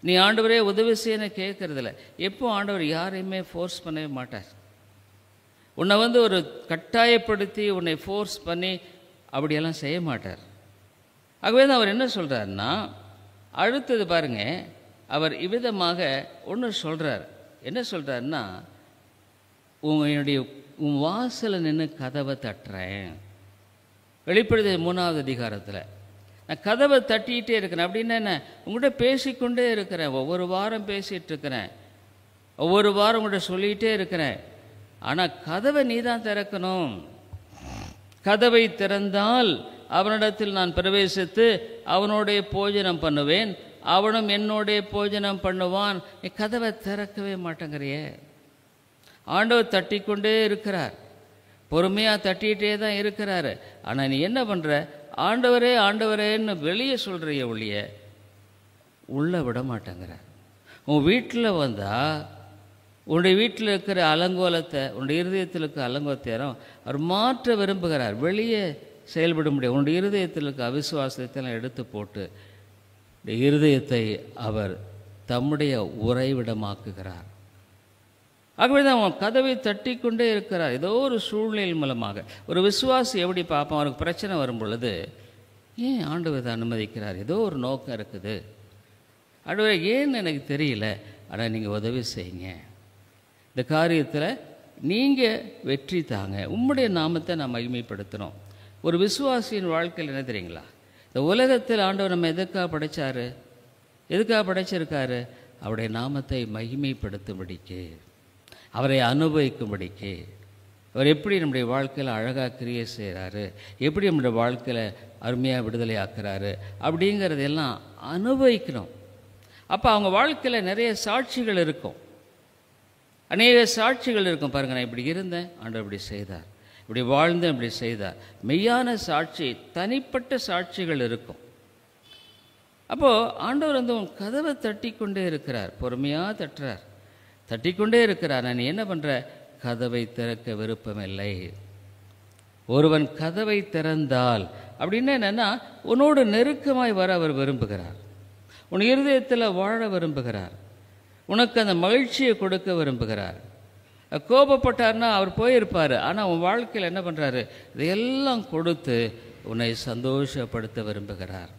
நீ ஆண்டவரே உதவி செய்யணும் கேட்கறதில்ல. எப்போ ஆண்டவர் யாரையுமே ஃபோர்ஸ் பண்ணவே மாட்டார். உன்னை ஒரு கட்டாயப்படுத்தி உன்னை ஃபோர்ஸ் பண்ணி அப்படியெல்லாம் செய்ய மாட்டார். ஆகவே தான் அவர் என்ன சொல்கிறாருன்னா, அடுத்தது பாருங்க, அவர் இவ்விதமாக ஒன்று சொல்கிறார். என்ன சொல்கிறாருன்னா, உன் வாசலை நின்று கதவை தட்டுறேன். வெளிப்படுத்தல் 3வது அதிகாரத்தில் நான் கதவை தட்டிகிட்டே இருக்கிறேன். அப்படின்னா என்ன? உங்கள்கிட்ட பேசிக்கொண்டே இருக்கிறேன், ஒவ்வொரு வாரம் பேசிகிட்டு இருக்கிறேன், ஒவ்வொரு வாரம் உங்கள்கிட்ட சொல்லிகிட்டே இருக்கிறேன். ஆனால் கதவை நீ தான் திறக்கணும். கதவை திறந்தால் அவனிடத்தில் நான் பிரவேசித்து அவனோடைய போஜனம் பண்ணுவேன், அவனும் என்னோடைய போஜனம் பண்ணுவான். நீ கதவை திறக்கவே மாட்டேங்கிறியே. ஆண்டவர் தட்டி கொண்டே இருக்கிறார், பொறுமையாக தட்டிகிட்டே தான் இருக்கிறாரு. ஆனால் நீ என்ன பண்ணுற? ஆண்டவரே ஆண்டவரேன்னு வெளியே சொல்கிறிய ஒழிய உள்ளே விட மாட்டேங்கிற. உன் வீட்டில் வந்தால் உன்னுடைய வீட்டில் இருக்கிற அலங்கோலத்தை, உன்னுடைய இருதயத்தில் இருக்கிற அலங்கோலத்தை அவர் மாற்ற விரும்புகிறார். வெளியே செயல்பட முடியாது. உன்னுடைய இருதயத்தில் இருக்க அவிசுவாசத்தையெல்லாம் எடுத்து போட்டு இருதயத்தை அவர் தம்முடைய உறைவிடமாக்குகிறார். ஆகவே தான் அவன் கதவை தட்டி கொண்டே இருக்கிறார். ஏதோ ஒரு சூழ்நிலை மூலமாக ஒரு விசுவாசி எப்படி பார்ப்பான்? அவனுக்கு பிரச்சனை வரும் பொழுது ஏன் ஆண்டவர் இதை அனுமதிக்கிறார்? ஏதோ ஒரு நோக்கம் இருக்குது. ஆண்டவர் ஏன்னு எனக்கு தெரியல, ஆனால் நீங்கள் உதவி செய்யுங்க, இந்த காரியத்தில் நீங்கள் வெற்றி தாங்க, உம்முடைய நாமத்தை நான் மகிமைப்படுத்தணும். ஒரு விசுவாசியின் வாழ்க்கையில் என்ன தெரியுங்களா? இந்த உலகத்தில் ஆண்டவர் நம்ம எதுக்காக படைச்சாரு? எதுக்காக படைச்சிருக்காரு? அவருடைய நாமத்தை மகிமைப்படுத்தும்படிக்கு, அவரை அனுபவிக்கும்படிக்கு. அவர் எப்படி நம்முடைய வாழ்க்கையில் அழகாக கிரியை செய்கிறாரு, எப்படி நம்முடைய வாழ்க்கையில் அருமையாக விடுதலை ஆக்குறாரு அப்படிங்கிறதெல்லாம் அனுபவிக்கணும். அப்போ அவங்க வாழ்க்கையில் நிறைய சாட்சிகள் இருக்கும், அநேக சாட்சிகள் இருக்கும். பாருங்கள், நான் இப்படி இருந்தேன், ஆண்டவர் இப்படி செய்தார், இப்படி வாழ்ந்தேன், இப்படி செய்தார். மெய்யான சாட்சி, தனிப்பட்ட சாட்சிகள் இருக்கும். அப்போது ஆண்டவர் உன் கதவை தட்டி கொண்டே இருக்கிறார், பொறுமையாக தட்டுறார், தட்டிக்கொண்டே இருக்கிறார். நான் என்ன பண்ணுற? கதவை திறக்க விருப்பமில்லை. ஒருவன் கதவை திறந்தால் அப்படின்னா என்னென்னா, உன்னோடு நெருக்கமாய் வர அவர் விரும்புகிறார், உன் இருதயத்தில் வாழ விரும்புகிறார், உனக்கு அந்த மகிழ்ச்சியை கொடுக்க விரும்புகிறார். கோபப்பட்டார்னா அவர் போயிருப்பார், ஆனால் உன் வாழ்க்கையில் என்ன பண்ணுறாரு? இதையெல்லாம் கொடுத்து உன்னை சந்தோஷப்படுத்த விரும்புகிறார்.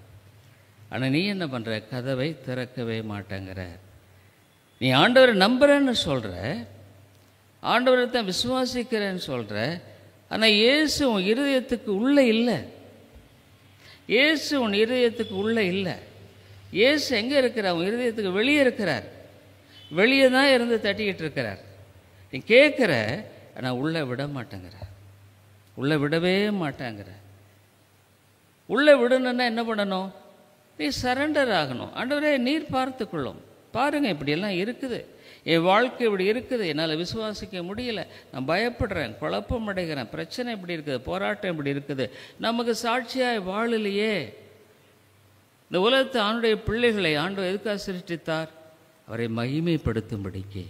ஆனால் நீ என்ன பண்ணுற? கதவை திறக்கவே மாட்டேங்கிற. நீ ஆண்டவரை நம்புறேன்னு சொல்கிற, ஆண்டவரை தான் விசுவாசிக்கிறேன்னு சொல்கிற, ஆனால் இயேசு உன் இருதயத்துக்கு உள்ளே இல்லை. இயேசு உன் இருதயத்துக்கு உள்ளே இல்லை. இயேசு எங்கே இருக்கிறார்? உன் இருதயத்துக்கு வெளியே இருக்கிறார். வெளியே தான் இருந்து தட்டிக்கிட்டு இருக்கிறார். நீ கேட்குற, ஆனால் உள்ளே விட மாட்டேங்கிற, உள்ளே விடவே மாட்டேங்கிற. உள்ளே விடணுன்னா என்ன பண்ணணும்? நீ சரண்டர் ஆகணும். ஆண்டவரே நீர் பார்த்துக்கொள்ளும், பாருங்கள் இப்படியெல்லாம் இருக்குது, என் வாழ்க்கை இப்படி இருக்குது, என்னால் விசுவாசிக்க முடியல, நான் பயப்படுறேன், குழப்பம் அடைகிறேன், பிரச்சனை இப்படி இருக்குது, போராட்டம் இப்படி இருக்குது, நமக்கு சாட்சியாய் வாழலையே. இந்த உலகத்தை ஆண்டுடைய பிள்ளைகளை ஆண்டவர் எதுக்காக சிருஷ்டித்தார்? அவரை மகிமைப்படுத்தும்படிக்கு.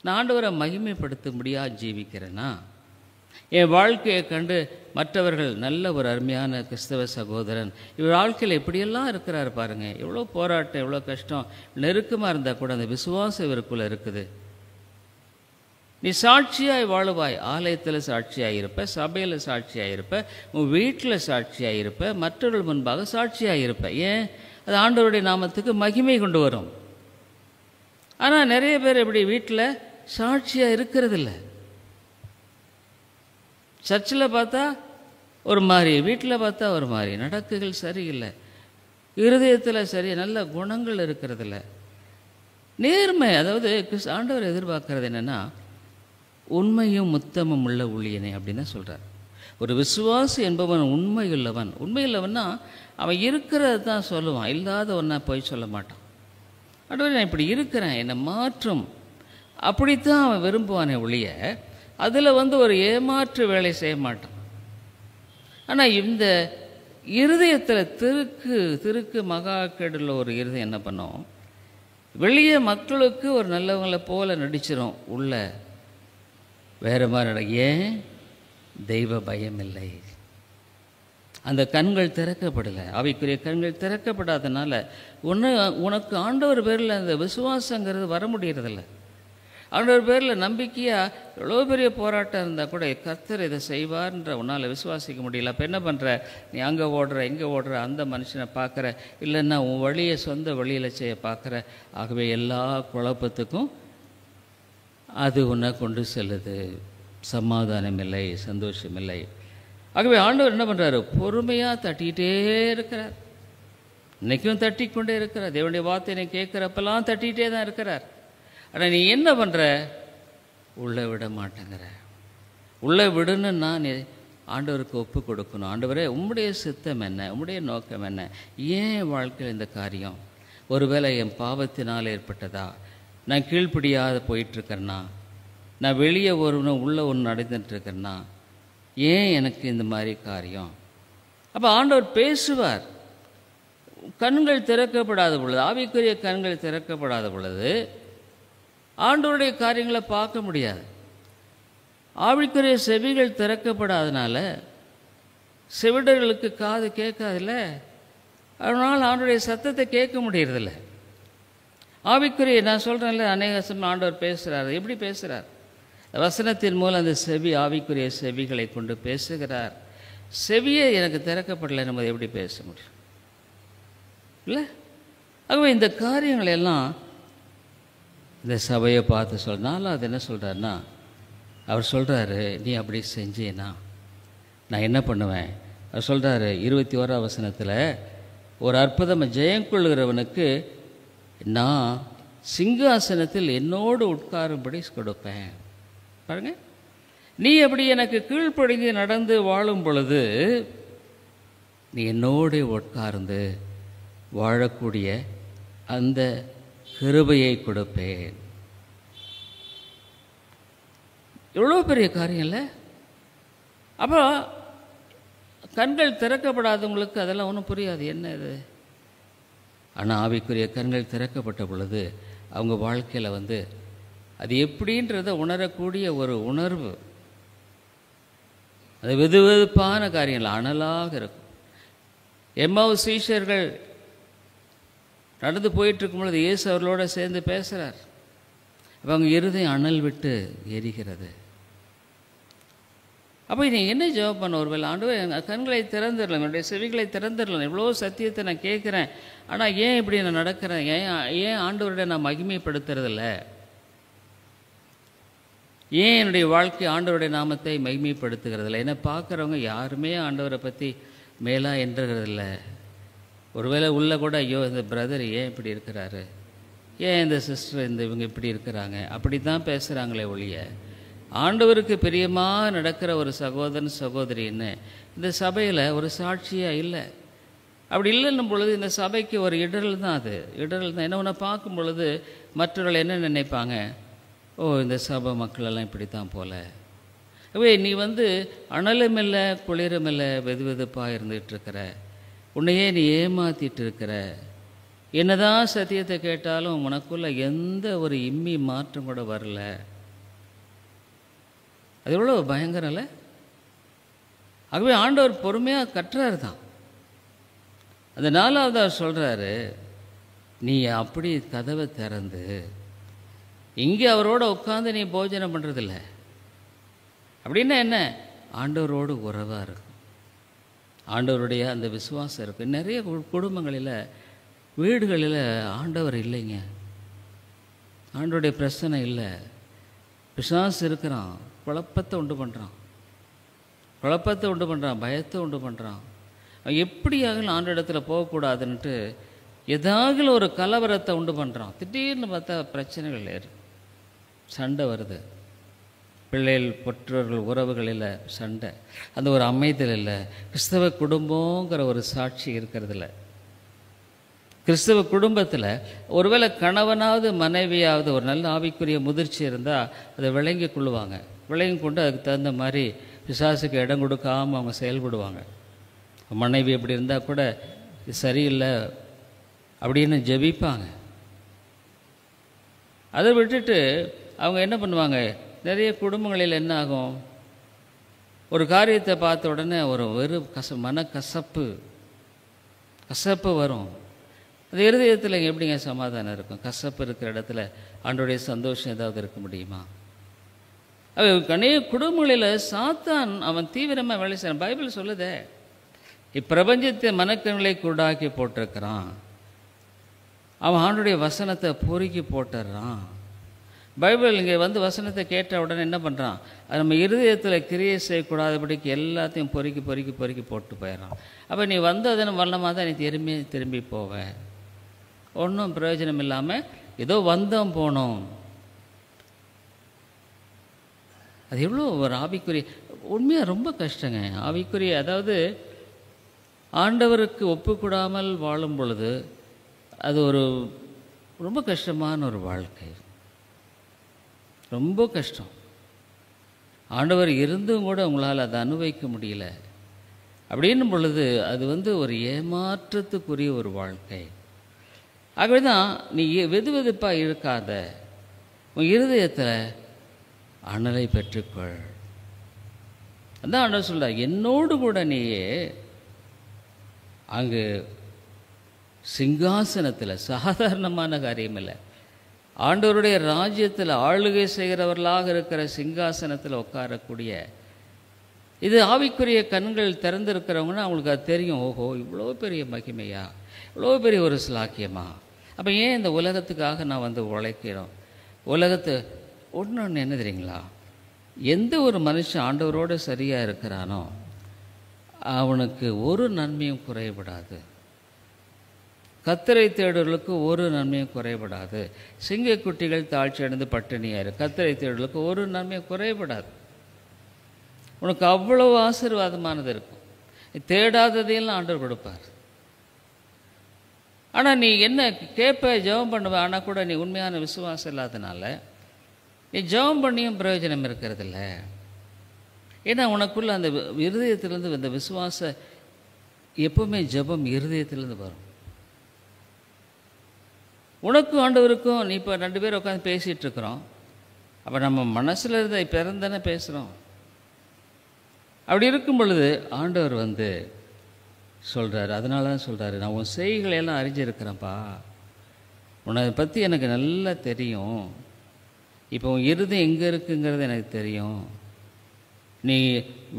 நான் ஆண்டவரை மகிமைப்படுத்தும்படியாக ஜீவிக்கிறேன்னா, என் வாழ்க்கையை கண்டு மற்றவர்கள் நல்ல ஒரு அருமையான கிறிஸ்தவ சகோதரன் இவர் வாழ்க்கையில் எப்படியெல்லாம் இருக்கிறார் பாருங்கள், எவ்வளோ போராட்டம், எவ்வளோ கஷ்டம், நெருக்கமாக இருந்தால் கூட அந்த விசுவாசம் இவருக்குள்ளே இருக்குது. நீ சாட்சியாய் வாழுவாய். ஆலயத்தில் சாட்சியாக இருப்ப, சபையில் சாட்சியாக இருப்ப, உன் வீட்டில் சாட்சியாக இருப்ப, மற்றவர்கள் முன்பாக சாட்சியாக இருப்ப. ஏன்? அது ஆண்டவருடைய நாமத்துக்கு மகிமை கொண்டு வரும். ஆனால் நிறைய பேர் எப்படி வீட்டில் சாட்சியாக இருக்கிறதில்ல. சர்ச்சில் பார்த்தா ஒரு மாதிரி, வீட்டில் பார்த்தா ஒரு மாதிரி, நடக்குகள் சரியில்லை, இருதயத்தில் சரி நல்ல குணங்கள் இருக்கிறதில்ல. நேர்மை, அதாவது ஆண்டவர் எதிர்பார்க்கறது என்னென்னா உண்மையும் முத்தமும் உள்ள ஊழியனை அப்படின்னு சொல்கிறார். ஒரு விசுவாசி என்பவன் உண்மையுள்ளவன். உண்மையுள்ளவன்னா அவன் இருக்கிறத தான் சொல்லுவான், இல்லாத ஒன்றா போய் சொல்ல மாட்டான். ஆண்டவர் நான் இப்படி இருக்கிறேன், என்னை மாற்றும், அப்படித்தான் அவன் விரும்புவானே ஒழிய அதில் ஒரு ஏமாற்று வேலை செய்ய மாட்டான். ஆனால் இந்த இருதயத்தில் திருக்கு மகா கேடுள்ள ஒரு இருதயம் என்ன பண்ணும்? வெளியே மக்களுக்கு ஒரு நல்லவங்களை போல நடிச்சிடும், உள்ள வேறு மாதிரி. ஏன்? தெய்வ பயம் இல்லை. அந்த கண்கள் திறக்கப்படலை, ஆவிக்குரிய கண்கள் திறக்கப்படாதனால உனக்கு ஆண்டவர் பேரில் அந்த விசுவாசங்கிறது வர முடியறதில்ல. ஆண்டவர் பேரில் நம்பிக்கையாக எவ்வளோ பெரிய போராட்டம் இருந்தால் கூட கர்த்தர் இதை செய்வார்ன்ற உன்னால் விசுவாசிக்க முடியல. அப்போ என்ன பண்ணுற? நீ அங்கே ஓடுற, இங்கே ஓடுற, அந்த மனுஷனை பார்க்குற, இல்லைன்னா உன் வழியை சொந்த வழியில் செய்ய பார்க்குற. ஆகவே எல்லா குழப்பத்துக்கும் அது உன்னை கொண்டு செல்லுது. சமாதானம் இல்லை, சந்தோஷம் இல்லை. ஆகவே ஆண்டவர் என்ன பண்ணுறாரு? பொறுமையாக தட்டிக்கிட்டே இருக்கிறார். இன்றைக்கும் தட்டிக்கொண்டே இருக்கிறார். தேவனுடைய வார்த்தையை கேட்குறப்பெல்லாம் தட்டிகிட்டே தான் இருக்கிறார். ஆனால் நீ என்ன பண்ணுற? உள்ளே விட மாட்டேங்கிற. உள்ளே விடணுன்னா நீ ஆண்டவருக்கு ஒப்பு கொடுக்கணும். ஆண்டவரே, உம்முடைய சித்தம் என்ன? உம்முடைய நோக்கம் என்ன? ஏன் வாழ்க்கையில் இந்த காரியம்? ஒருவேளை என் பாவத்தினால் ஏற்பட்டதா? நான் கீழ்ப்படியாத போயிட்டுருக்கேன்னா? நான் வெளியே உள்ளே ஒன்று நடந்துட்டுருக்கேன்னா? ஏன் எனக்கு இந்த மாதிரி காரியம்? அப்போ ஆண்டவர் பேசுவார். கண்கள் திறக்கப்படாத பொழுது, ஆவிக்குரிய கண்கள் திறக்கப்படாத பொழுது ஆண்டவருடைய காரியங்களை பார்க்க முடியாது. ஆவிக்குரிய செவிகள் திறக்கப்படாதனால செவிடர்களுக்கு காது கேட்காதில்ல, அதனால் ஆண்டவருடைய சத்தத்தை கேட்க முடியறதில்ல. ஆவிக்குரிய நான் சொல்கிறேன்ல, அநேக சமயம் ஆண்டவர் பேசுகிறார். எப்படி பேசுகிறார்? வசனத்தின் மூலம் அந்த செவி, ஆவிக்குரிய செவிகளை கொண்டு பேசுகிறார். செவியை எனக்கு திறக்கப்படலை, நம்ம எப்படி பேச முடியும்? இல்லை? ஆகவே இந்த காரியங்கள் எல்லாம் இந்த சபையை பார்த்து சொல்றனால அது என்ன சொல்கிறாருன்னா, அவர் சொல்கிறாரு, நீ அப்படி செஞ்சேன்னா நான் என்ன பண்ணுவேன்? அவர் சொல்கிறாரு 21ஆம் வசனத்தில், ஒரு அற்புதமாக ஜெயம் கொள்கிறவனுக்கு நான் சிங்காசனத்தில் என்னோடு உட்காரும்படி கொடுப்பேன். பாருங்க, நீ அப்படி எனக்கு கீழ்ப்படிந்து நடந்து வாழும் பொழுது நீ என்னோடு உட்கார்ந்து வாழக்கூடிய அந்த கிருபையை கொடுப்பேன். எவ்வளோ பெரிய காரியம் இல்லை? அப்போ கண்கள் திறக்கப்படாதவங்களுக்கு அதெல்லாம் ஒன்றும் புரியாது, என்ன இது. ஆனால் ஆவிக்குரிய கண்கள் திறக்கப்பட்ட பொழுது அவங்க வாழ்க்கையில் அது எப்படின்றத உணரக்கூடிய ஒரு உணர்வு, அது வெதுவெதுப்பான காரியங்கள் அனலாக இருக்கும். எம்மாவு சீஷர்கள் நடந்து போயிட்டுருக்கும் பொழுது இயேசு அவர்களோடு சேர்ந்து பேசுகிறார். அப்போ அவங்க இருதயம் அனல் விட்டு எரிகிறது. அப்போ நீ என்ன ஜெபம் பண்ண? ஒருவேளை ஆண்டவரே என் கண்களை திறந்துடலாம், என்னுடைய செவிகளை திறந்துடலாம், எவ்வளோ சத்தியத்தை நான் கேட்குறேன், ஆனால் ஏன் இப்படி நான் நடக்கிறேன்? ஏன் ஆண்டவருடைய நான் மகிமைப்படுத்துறதில்ல? ஏன் என்னுடைய வாழ்க்கை ஆண்டவருடைய நாமத்தை மகிமைப்படுத்துகிறதில்ல? என்னை பார்க்குறவங்க யாருமே ஆண்டவரை பற்றி மேலா என்றுகிறதில்ல. ஒருவேளை உள்ள கூட, ஐயோ இந்த பிரதர் ஏன் இப்படி இருக்கிறாரு, ஏன் இந்த சிஸ்டர் இவங்க இப்படி இருக்கிறாங்க, அப்படி தான் பேசுகிறாங்களே ஒழிய ஆண்டவருக்கு பிரியமாக நடக்கிற ஒரு சகோதரன் சகோதரின்னு இந்த சபையில் ஒரு சாட்சியாக இல்லை. அப்படி இல்லைன்னும் பொழுது இந்த சபைக்கு ஒரு இடரல் தான். அது இடரல் தான். என்ன ஒன்று பார்க்கும் பொழுது மற்றவர்கள் என்ன நினைப்பாங்க, ஓ இந்த சபை மக்களெல்லாம் இப்படி தான் போல. அவே நீ அனலும் இல்லை குளிரும் இல்லை, வெது வெதுப்பாக இருந்துகிட்ருக்கிற, உன்னையே நீ ஏமாற்றிட்டு இருக்கிற, என்னதான் சத்தியத்தை கேட்டாலும் உனக்குள்ள எந்த ஒரு இம்மி மாற்றம் கூட வரல. அது எவ்வளோ பயங்கரம் இல்லை? ஆகவே ஆண்டவர் பொறுமையாக கட்டுறாரு தான். அந்த 4வது அவர் சொல்கிறாரு, நீ அப்படி கதவை திறந்து இங்கே அவரோட உட்காந்து நீ போஜனம் பண்ணுறதில்ல. அப்படின்னா என்ன? ஆண்டவரோடு உறவாக இருக்கும், ஆண்டவருடைய அந்த விசுவாசம் இருக்குது. நிறைய குடும்பங்களில் வீடுகளில் ஆண்டவர் இல்லைங்க, ஆண்டவருடைய பிரச்சனை இல்லை, பிசாசு இருக்கிறான், குழப்பத்தை உண்டு பண்ணுறான், பயத்தை உண்டு பண்ணுறான். எப்படியாகலும் ஆண்டு இடத்துல போகக்கூடாதுன்ட்டு ஏதாவது ஒரு கலவரத்தை உண்டு பண்ணுறான். திடீர்னு பார்த்தா பிரச்சனைகள் ஏறு, சண்டை வருது, பிள்ளைகள் பெற்றோர்கள் உறவுகளில் சண்டை, அந்த ஒரு அமைதல் இல்லை, கிறிஸ்தவ குடும்பங்கிற ஒரு சாட்சி இருக்கிறதில்ல. கிறிஸ்தவ குடும்பத்தில் ஒருவேளை கணவனாவது மனைவியாவது ஒரு நல்ல ஆவிக்குரிய முதிர்ச்சி இருந்தால் அதை விளங்கி கொள்ளுவாங்க. விளங்கி கொண்டு அதுக்கு தகுந்த மாதிரி பிசாசுக்கு இடம் கொடுக்காமல் அவங்க செயல்படுவாங்க. மனைவி எப்படி இருந்தால் கூட இது சரியில்லை அப்படின்னு ஜெபிப்பாங்க. அதை விட்டுட்டு அவங்க என்ன பண்ணுவாங்க, நிறைய குடும்பங்களில் என்ன ஆகும், ஒரு காரியத்தை பார்த்த உடனே ஒரு கசப்பு வரும். அது இருதயத்தில் எப்படிங்க சமாதானம் இருக்கும்? கசப்பு இருக்கிற இடத்துல ஆண்டோடைய சந்தோஷம் ஏதாவது இருக்க முடியுமா? அநேக குடும்பங்களில் சாத்தான் அவன் தீவிரமாக வேலை செய்கிறான். பைபிள் சொல்லுதே, இப்பிரபஞ்சத்தை மனக்கண்களை குருடாக்கி போட்டிருக்கிறான், அவன் ஆண்டுடைய வசனத்தை பொறுக்கி போட்டுடுறான். பைபிள் இங்கே வசனத்தை கேட்ட உடனே என்ன பண்ணுறான், அது நம்ம இருதயத்தில் கிரியை செய்யக்கூடாதபடிக்கு எல்லாத்தையும் பொறுக்கி போட்டு போயிடறான். அப்போ நீ அதன் வல்லமாக தான் நீ திரும்பி போவேன், ஒன்றும் பிரயோஜனம் இல்லாமல் ஏதோ வந்தோம் போனோம். அது எவ்வளோ ஒரு ஆவிக்குரிய, உண்மையாக ரொம்ப கஷ்டங்க ஆவிக்குரிய. அதாவது ஆண்டவருக்கு ஒப்புக்கூடாமல் வாழும் பொழுது அது ஒரு ரொம்ப கஷ்டமான ஒரு வாழ்க்கை, ரொம்ப கஷ்டம். ஆண்டவர் இருந்தும் கூட உங்களால் அதை அனுபவிக்க முடியல அப்படின்னும் பொழுது அது ஒரு ஏமாற்றத்துக்குரிய ஒரு வாழ்க்கை. ஆகவே தான் நீ வெது வெதுப்பாக இருக்காத, உன் இருதயத்தில் அனலை பெற்றுக்கொள். அதான் ஆண்டவர் சொல்ற, என்னோடு கூட நீயே அங்கு சிங்காசனத்தில், சாதாரணமான காரியம் இல்லை, ஆண்டவருடைய ராஜ்யத்தில் ஆளுகை செய்கிறவர்களாக இருக்கிற சிங்காசனத்தில் உட்காரக்கூடிய, இது ஆவிக்குரிய கண்கள் திறந்திருக்கிறவங்கன்னா அவங்களுக்கு அது தெரியும். ஓஹோ, இவ்வளோ பெரிய மகிமையா, இவ்வளோ பெரிய ஒரு சிலாக்கியமா, அப்போ ஏன் இந்த உலகத்துக்காக நான் உழைக்கிறோம்? உலகத்தை ஒன்று என்ன தெரியுங்களா, எந்த ஒரு மனுஷன் ஆண்டவரோடு சரியாக இருக்கிறானோ அவனுக்கு ஒரு நன்மையும் குறைபடாது, கத்தரை தேடுகளுக்கு ஒரு நன்மையும் குறைபடாது. சிங்கக்குட்டிகள் தாழ்ச்சி அடைந்து பட்டினியாரு, கத்தரை தேடுகளுக்கு ஒரு நன்மையும் குறைபடாது. உனக்கு அவ்வளவு ஆசீர்வாதமானது இருக்கும். தேடாததையெல்லாம் ஆண்டவர் கொடுப்பார். ஆனால் நீ என்ன கேட்ப, ஜெபம் பண்ணுவ, ஆனால் கூட நீ உண்மையான விசுவாசம் இல்லாதனால நீ ஜெபம் பண்ணியும் பிரயோஜனம் இருக்கிறதில்ல. ஏன்னா உனக்குள்ள அந்த இருதயத்திலேருந்து இந்த விசுவாச, எப்பவுமே ஜெபம் இருதயத்திலேருந்து வரும். உனக்கும் ஆண்டவருக்கும் நீ இப்போ 2 பேர் உட்காந்து பேசிகிட்டு இருக்கிறோம், அப்போ நம்ம மனசில் இருந்த இப்போ தானே பேசுகிறோம். அப்படி இருக்கும் பொழுது ஆண்டவர் சொல்கிறார், அதனால தான் சொல்கிறாரு, நான் உன் செய்திகளையெல்லாம் அறிஞ்சிருக்கிறேன்ப்பா, உன்னை பற்றி எனக்கு நல்லா தெரியும், இப்போ உன் இருதயம் எங்கே இருக்குங்கிறது எனக்கு தெரியும், நீ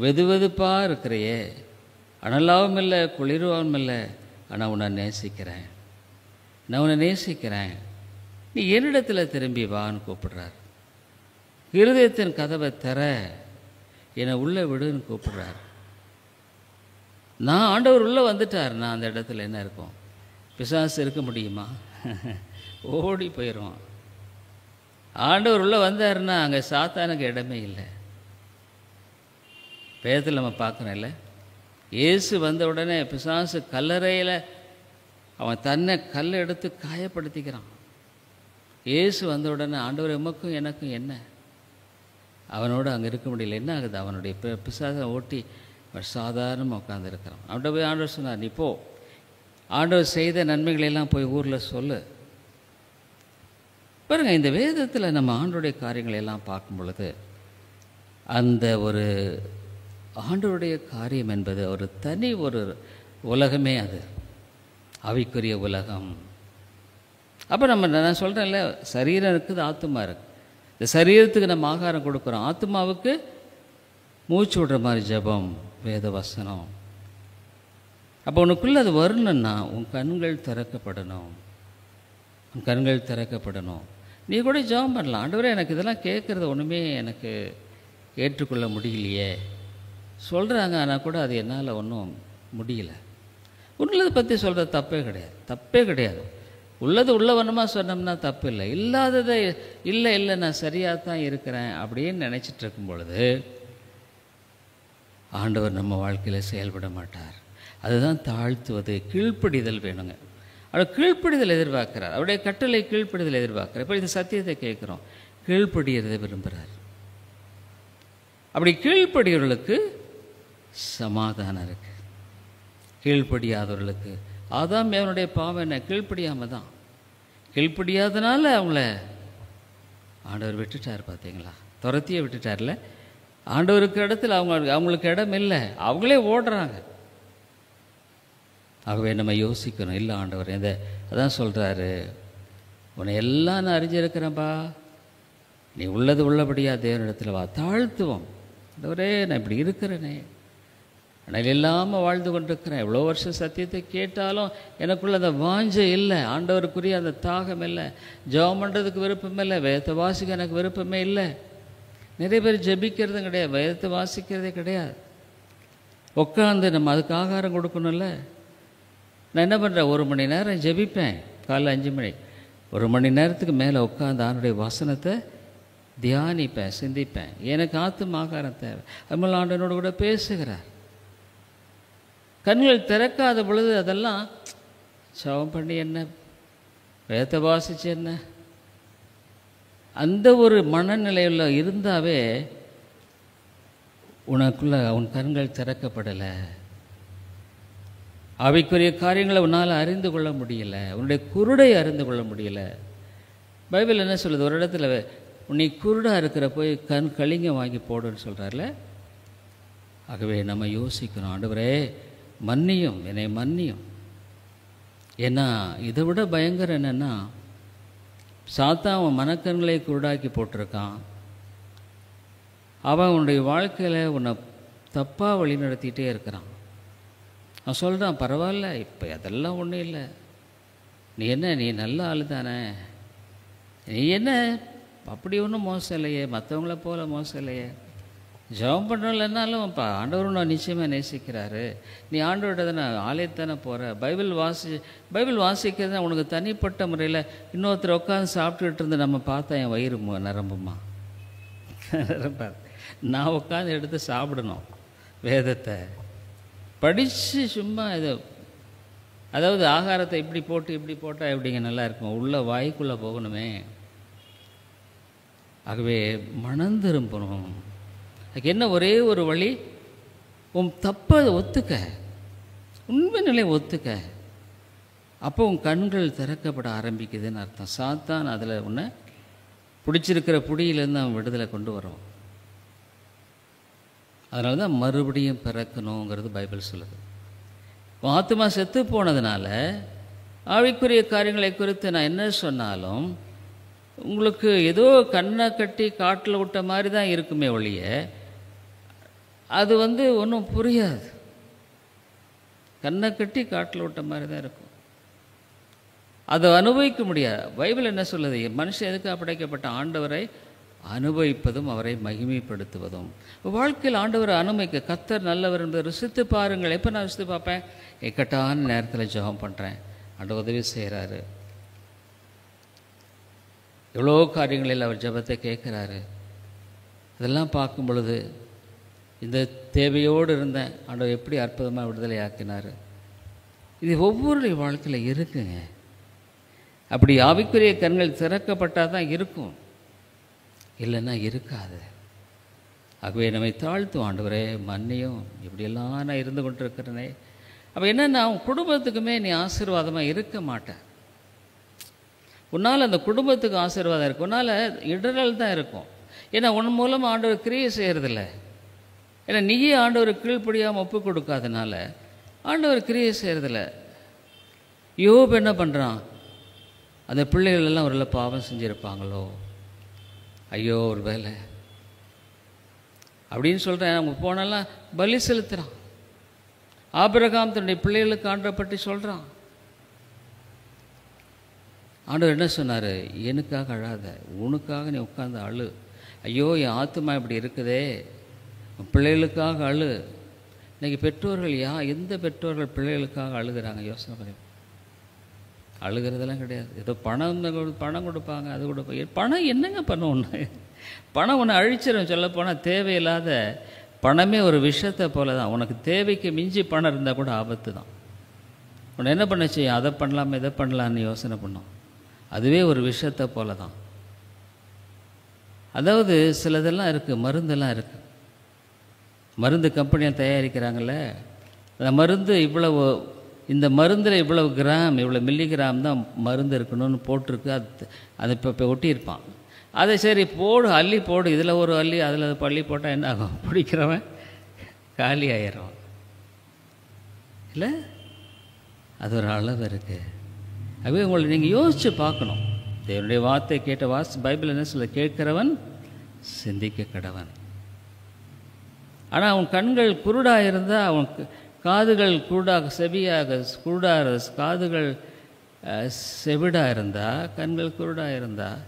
வெது வெதுப்பாக இருக்கிறையே, அனலாவும் இல்லை குளிர்வாவும் இல்லை, ஆனால் உன்னை நேசிக்கிறேன், நான் உன்னை நேசிக்கிறேன், நீ என்னிடத்தில் திரும்பி வான்னு கூப்பிடுறார். இருதயத்தின் கதவை தர, என்னை உள்ளே விடுன்னு கூப்பிடுறார். நான் ஆண்டவர் உள்ளே வந்துட்டார், நான் அந்த இடத்துல என்ன இருக்கும்? பிசாசு இருக்க முடியுமா? ஓடி போயிடும். ஆண்டவர் உள்ளே வந்தாருன்னா அங்கே சாத்தானுக்கு இடமே இல்லை. வேதத்தில் நம்ம பார்க்குறோம் இல்லை, இயேசு வந்த உடனே பிசாசு கல்லறையில் அவன் தன்னை கல் எடுத்து காயப்படுத்திக்கிறான். இயேசு வந்த உடனே ஆண்டவர் எமக்கும் எனக்கும் என்ன, அவனோடு அங்கே இருக்க முடியல. என்ன ஆகுது? அவனுடைய பிசாசை ஓட்டி சாதாரணமாக உட்காந்துருக்கிறான். அவன்கிட்ட போய் ஆண்டவர் சொன்னார், நீ போ, ஆண்டவர் செய்த நன்மைகளெல்லாம் போய் ஊரில் சொல்லு. பாருங்கள், இந்த வேதத்தில் நம்ம ஆண்டவருடைய காரியங்களெல்லாம் பார்க்கும் பொழுது அந்த ஒரு ஆண்டவருடைய காரியம் என்பது ஒரு தனி ஒரு உலகமே, அது ஆவிக்குரிய உலகம். அப்போ நான் சொல்கிறேன்ல, சரீரம் இருக்குது, ஆத்துமா இருக்குது. இந்த சரீரத்துக்கு நம்ம ஆகாரம் கொடுக்குறோம், ஆத்துமாவுக்கு மூச்சு விடுற மாதிரி ஜெபம், வேத வசனம். அப்போ உனக்குள்ளே அது வரணுன்னா உன் கண்கள் திறக்கப்படணும், உன் கண்கள் திறக்கப்படணும். நீ கூட ஜெபம் பண்ணலாம், ஆண்டவரே எனக்கு இதெல்லாம் கேட்குறது ஒன்றுமே எனக்கு ஏற்றுக்கொள்ள முடியலையே சொல்கிறாங்க, ஆனால் கூட அது என்னால் ஒன்றும் முடியல. உள்ளதை பற்றி சொல்கிறது தப்பே கிடையாது, தப்பே கிடையாது. உள்ளது உள்ளவனமாக சொன்னோம்னா தப்பு இல்லை. இல்லாததை இல்லை இல்லை நான் சரியாக தான் இருக்கிறேன் அப்படின்னு நினச்சிட்டு இருக்கும் பொழுது ஆண்டவர் நம்ம வாழ்க்கையில் செயல்பட மாட்டார். அதுதான் தாழ்த்துவது, கீழ்ப்படிதல் வேணுங்க. அவர் கீழ்ப்படிதல் எதிர்பார்க்கிறார், அவருடைய கட்டளை கீழ்ப்படிதல் எதிர்பார்க்கிறார். இப்போ இந்த சத்தியத்தை கேட்குறோம், கீழ்ப்படிகிறதை விரும்புகிறார். அப்படி கீழ்ப்படியவர்களுக்கு சமாதானம் இருக்குது. கீழ்ப்படியாதவர்களுக்கு ஆதாம் அவனுடைய பாவம் என்ன? கீழ்ப்படியாமல் தான். கீழ்ப்படியாதனால அவங்கள ஆண்டவர் விட்டுட்டார். பார்த்தீங்களா, துரத்தியே விட்டுட்டார்ல. ஆண்டவருக்கு இடத்துல அவங்களுக்கு இடம் இல்லை, அவங்களே ஓடுறாங்க. ஆகவே நம்ம யோசிக்கணும், இல்லை ஆண்டவர் அதான் சொல்கிறாரு, உன்னை எல்லாம் நான் அறிஞ்சிருக்கிறேன்ப்பா, நீ உள்ளது உள்ளபடியா தேவனிடத்தில் வா. தாழ்த்துவோம், ஆண்டவரே நான் இப்படி இருக்கிறேனே, ஆனால் இல்லாமல் வாழ்ந்து கொண்டிருக்கிறேன், எவ்வளோ வருஷம் சத்தியத்தை கேட்டாலும் எனக்குள்ள அந்த வாஞ்சை இல்லை, ஆண்டவருக்குரிய அந்த தாகம் இல்லை, ஜெபம் பண்ணுறதுக்கு விருப்பமே இல்லை, வேதத்தை வாசிக்க எனக்கு விருப்பமே இல்லை. நிறைய பேர் ஜெபிக்கிறதும் கிடையாது, வேதத்தை வாசிக்கிறதே கிடையாது. உட்காந்து நம்ம அதுக்கு ஆகாரம் கொடுக்கணும்ல. நான் என்ன பண்ணுறேன், 1 மணி நேரம் ஜெபிப்பேன், காலைல 5 மணி, 1 மணி நேரத்துக்கு மேலே உட்காந்து ஆண்டுடைய வசனத்தை தியானிப்பேன், சிந்திப்பேன். எனக்கு ஆத்தும ஆகாரம் தேவை. அதுமாதிரி ஆண்டவனோடு கூட பேசுகிறார். கண்கள் திறக்காத பொழுது அதெல்லாம் ஜெபம் பண்ணி என்ன, வேதத்தை வாசிச்சு என்ன, அந்த ஒரு மனநிலையில் இருந்தாவே உனக்குள்ள உன் கண்கள் திறக்கப்படலை, அவைக்குரிய காரியங்களை உன்னால் அறிந்து கொள்ள முடியல, உன்னுடைய குருடை அறிந்து கொள்ள முடியல. பைபிள் என்ன சொல்லுது, ஒரு இடத்துல உன்னை குருடாக இருக்கிற போய் கண் கலிங்க வாங்கி போடுன்னு சொல்கிறார்ல. ஆகவே நம்ம யோசிக்கணும், ஆண்டவரே மன்னியும், என்னை மன்னியும். ஏன்னா இதை விட பயங்கரம் என்னென்னா, சாத்தான் அவன் மனக்கண்களை குருடாக்கி போட்டிருக்கான். அவன் உன்னுடைய வாழ்க்கையில் உன்னை தப்பாக வழி நடத்திகிட்டே இருக்கிறான். அவன் சொல்கிறான், பரவாயில்ல, இப்போ அதெல்லாம் ஒன்றும் இல்லை, நீ என்ன, நீ நல்ல ஆள் தானே, நீ என்ன அப்படி ஒன்றும் மோசம் இல்லையே, மற்றவங்கள போல மோசம் இல்லையே, ஜெபம் பண்ணுறோம்லன்னாலும் இப்போ ஆண்டவர் நான் நிச்சயமாக நேசிக்கிறாரு, நீ ஆண்டவர்கிட்ட தானே ஆலயத்தானே போகிற, பைபிள் வாசிக்கிறது உனக்கு தனிப்பட்ட முறையில் இன்னொருத்தர் உட்காந்து சாப்பிட்டுக்கிட்டு இருந்து நம்ம பார்த்தா என் வயிறு நிரம்புமா? நிரம்பாது. நான் உட்காந்து எடுத்து சாப்பிடணும், வேதத்தை படித்து சும்மா இது, அதாவது ஆகாரத்தை இப்படி போட்டு இப்படி போட்டால் எப்படிங்க நல்லா இருக்கும், உள்ள வாய்க்குள்ளே போகணுமே. ஆகவே மனம் திரும்பணும். அதுக்கு என்ன ஒரே ஒரு வழி, உன் தப்பை ஒத்துக்க, உண்மை நிலை ஒத்துக்க. அப்போ உன் கண்கள் திறக்கப்பட ஆரம்பிக்குதுன்னு அர்த்தம். சாத்தான் அதில் உன்னை பிடிச்சிருக்கிற புடியிலேருந்து அவன் விடுதலை கொண்டு வரும். அதனால தான் மறுபடியும் பிறக்கணுங்கிறது பைபிள் சொல்லுது. ஆத்துமா செத்து போனதுனால ஆவிக்குரிய காரியங்களை குறித்து நான் என்ன சொன்னாலும் உங்களுக்கு ஏதோ கண்ணை கட்டி காட்டில் விட்ட மாதிரி தான் இருக்குமே ஒழிய அது ஒன்றும் புரியாது. கண்ணை கட்டி காட்டில் விட்ட மாதிரி தான் இருக்கும், அதை அனுபவிக்க முடியாது. பைபிள் என்ன சொல்லுது, மனுஷன் எதுக்காக படைக்கப்பட்ட, ஆண்டவரை அனுபவிப்பதும் அவரை மகிமைப்படுத்துவதும். வாழ்க்கையில் ஆண்டவரை அனுபவிக்க, கர்த்தர் நல்லவர் என்பதை ருசித்து பாருங்கள். எப்போ நான் ருசித்து பார்ப்பேன், இக்கட்டான நேரத்தில் ஜெபம் பண்ணுறேன், ஆண்டவர் உதவி செய்கிறாரு, எவ்வளோ காரியங்களில் அவர் ஜெபத்தை கேட்குறாரு. அதெல்லாம் பார்க்கும் பொழுது இந்த தேவையோடு இருந்தேன், ஆண்டவர் எப்படி அற்புதமாக விடுதலை ஆக்கினார். இது ஒவ்வொருடைய வாழ்க்கையில் இருக்குங்க. அப்படி ஆவிக்குரிய கண்கள் திறக்கப்பட்டால் தான் இருக்கும், இல்லைன்னா இருக்காது. ஆகவே நம்மை தாழ்த்தும். ஆண்டவரே மன்னியும், இப்படியெல்லாம் நான் இருந்து கொண்டிருக்கிறேனே. அப்போ என்னென்னா, உன் குடும்பத்துக்குமே நீ ஆசீர்வாதமாக இருக்க மாட்டேன். உன்னால் அந்த குடும்பத்துக்கு ஆசீர்வாதம் இருக்கும், உன்னால் இடரல் தான் இருக்கும். ஏன்னா உன் மூலம் ஆண்டவர் கிரியை செய்கிறதில்ல. ஏன்னா நீயே ஆண்டவர் கீழ்ப்படியாமல் ஒப்பு கொடுக்காதனால ஆண்டவர் கிரியை செய்கிறதில்ல. யோபு என்ன பண்ணுறான், அந்த பிள்ளைகள் எல்லாம் ஒரு பாவம் செஞ்சுருப்பாங்களோ, ஐயோ ஒரு வேலை அப்படின்னு சொல்கிறேன். அவங்க போனாலாம் பலி செலுத்துகிறான். ஆபிரகாம் தன்னுடைய பிள்ளைகளுக்கு ஆண்டவரை பற்றி சொல்கிறான். ஆண்டவர் என்ன சொன்னார், எனக்காக அழாத, உனக்காக நீ உட்கார்ந்து அழு. ஐயோ என் ஆத்துமா இப்படி இருக்குதே, பிள்ளைகளுக்காக அழு. இன்றைக்கி பெற்றோர்கள் எந்த பெற்றோர்கள் பிள்ளைகளுக்காக அழுகிறாங்க? யோசனை பண்ணி. அழுகிறதெல்லாம் கிடையாது. ஏதோ பணம் கொடுப்பாங்க, அது கொடுப்பாங்க. பணம் என்னங்க பண்ணும்? ஒன்று பணம் ஒன்று அழிச்சிடும். சொல்லப்போனால் தேவையில்லாத பணமே ஒரு விஷத்தை போல தான். உனக்கு தேவைக்கு மிஞ்சி பணம் இருந்தால் கூட ஆபத்து தான். உன்னை என்ன பண்ண செய்யும்? அதை பண்ணலாமா இதை பண்ணலான்னு யோசனை பண்ணோம். அதுவே ஒரு விஷத்தை போல தான். அதாவது சிலதெல்லாம் இருக்குது, மருந்தெல்லாம் இருக்குது. மருந்து கம்பெனியாக தயாரிக்கிறாங்கள, அந்த மருந்து இவ்வளவு, இந்த மருந்தில் இவ்வளவு கிராம், இவ்வளோ மில்லிகிராம் தான் மருந்து இருக்கணும்னு போட்டிருக்கு. அதை இப்போ ஒட்டியிருப்பான். அதை சரி போடு, அள்ளி போடு, இதில் ஒரு அள்ளி அதில் பள்ளி போட்டால் என்ன ஆகும்? பிடிக்கிறவன் காலி ஆயிடுவான் இல்லை? அது ஒரு அளவு இருக்குது. அதுவே உங்களை நீங்கள் யோசித்து பார்க்கணும். தேவனுடைய வார்த்தை கேட்ட பைபிள் என்ன சொல்ல, கேட்கிறவன் சிந்திக்க கடவன். ஆனால் அவன் கண்கள் குருடாக இருந்தால், அவன் காதுகள் குருடாக செவியாக குருடாக, காதுகள் செவிடாக இருந்தால், கண்கள் குருடாக இருந்தால்,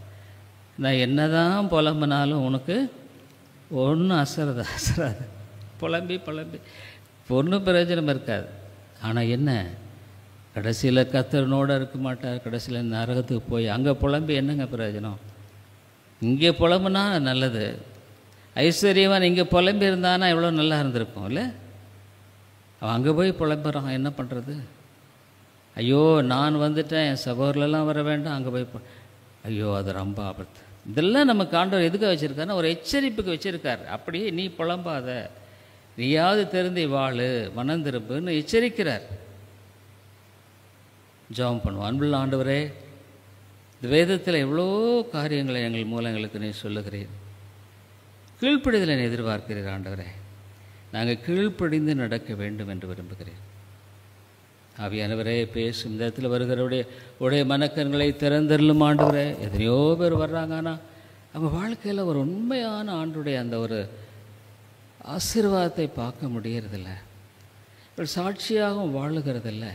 நான் என்ன தான் புலம்பினாலும் உனக்கு ஒன்றும் அசராது. புலம்பி ஒன்றும் பிரயோஜனம் இருக்காது. ஆனால் என்ன, கடைசியில் கர்த்தரோடு இருக்க மாட்டார். கடைசியில் நரகத்துக்கு போய் அங்கே புலம்பி என்னங்க பிரயோஜனம்? இங்கே புலம்புனா நல்லது. ஐஸ்வர்யவான் இங்கே புலம்பி இருந்தானா எவ்வளோ நல்லா இருந்திருக்கும் இல்லை? அவன் அங்கே போய் புலம்புறான், என்ன பண்ணுறது? ஐயோ நான் வந்துட்டேன், என் சகோதரெல்லாம் வர வேண்டாம், அங்கே போய் ஐயோ அது ரொம்ப ஆபத்து. இதெல்லாம் நமக்கு ஆண்டவர் எதுக்காக வச்சுருக்காருன்னா, ஒரு எச்சரிப்புக்கு வச்சுருக்கார். அப்படியே நீ புலம்பாத, நீயாவது தெரிந்து வாழு, மனம் திரும்புன்னு எச்சரிக்கிறார். ஜெபம் பண்ணுவோம். அன்புள்ள ஆண்டவரே, இந்த வேதத்தில் எவ்வளோ காரியங்களை எங்கள் மூலங்களுக்கு நீ சொல்லுகிறீர். கீழ்ப்படிதலை நீ எதிர்பார்க்கிறீர் ஆண்டவரே. நாங்கள் கீழ்ப்படிந்து நடக்க வேண்டும் என்று விரும்புகிறேன். ஆவியானவரே பேசும். இந்த இடத்துல வருகிறவருடைய மனக்கண்களை திறந்தருளும் ஆண்டவரே. எத்தனையோ பேர் வர்றாங்க, ஆனால் அவங்க வாழ்க்கையில் ஒரு உண்மையான ஆண்டுடைய அந்த ஒரு ஆசீர்வாதத்தை பார்க்க முடியறதில்ல. இவர்கள் சாட்சியாகவும் வாழுகிறதில்ல.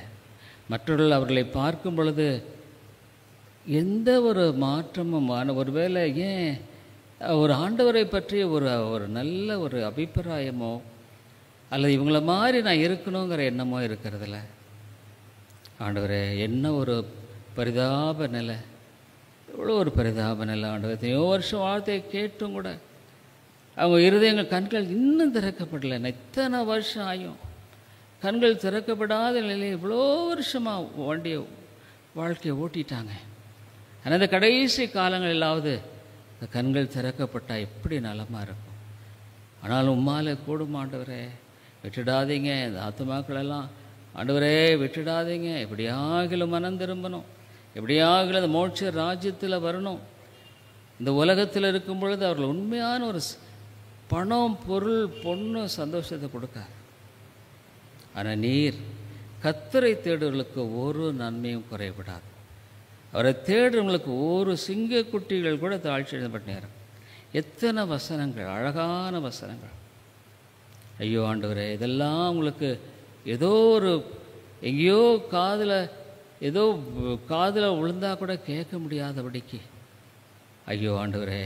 மற்றவர்கள் அவர்களை பார்க்கும் பொழுது எந்த ஒரு மாற்றமும், ஒருவேளை ஏன் ஒரு ஆண்டவரை பற்றிய ஒரு நல்ல ஒரு அபிப்பிராயமோ அல்லது இவங்கள மாதிரி நான் இருக்கணுங்கிற எண்ணமோ இருக்கிறதில்ல. ஆண்டவரே, என்ன ஒரு பரிதாப நிலை, எவ்வளோ ஒரு பரிதாப நிலை ஆண்டவர். எத்தனையோ வருஷம் வார்த்தையை கேட்டும் கூட அவங்க இருதயங்கள், கண்கள் இன்னும் திறக்கப்படலை. இத்தனை வருஷம் ஆயும் கண்கள் திறக்கப்படாத நிலையில் இவ்வளோ வருஷமாக வாழ்க்கையை ஓட்டிட்டாங்க. ஆனால் இந்த கடைசி காலங்களிலாவது இந்த கண்கள் திறக்கப்பட்டால் எப்படி நலமாக இருக்கும். ஆனாலும் உம்மாலே கூடும் ஆண்டவரே, விட்டுடாதீங்க. இந்த ஆத்துமாக்களெல்லாம் ஆண்டவரே விட்டுடாதீங்க. எப்படியாகிலும் மனம் திரும்பணும், எப்படியாகிலும் அந்த மோட்ச ராஜ்யத்தில் வரணும். இந்த உலகத்தில் இருக்கும் பொழுது அவர்கள் உண்மையான ஒரு பணம், பொருள், பொண்ணு சந்தோஷத்தை கொடுக்காது. ஆனால் நீர் கர்த்தரை தேடுவர்களுக்கு ஒரு நன்மையும் குறைபடாது. அவரை தேடுறவங்களுக்கு ஒரு சிங்கக்குட்டிகள் கூட தாழ்ச்சி எழுதப்பட்ட நேரம். எத்தனை வசனங்கள், அழகான வசனங்கள். ஐயோ ஆண்டவரே, இதெல்லாம் உங்களுக்கு ஏதோ ஒரு எங்கேயோ காதில் விழுந்தா கூட கேட்க முடியாதபடிக்கு. ஐயோ ஆண்டவரே,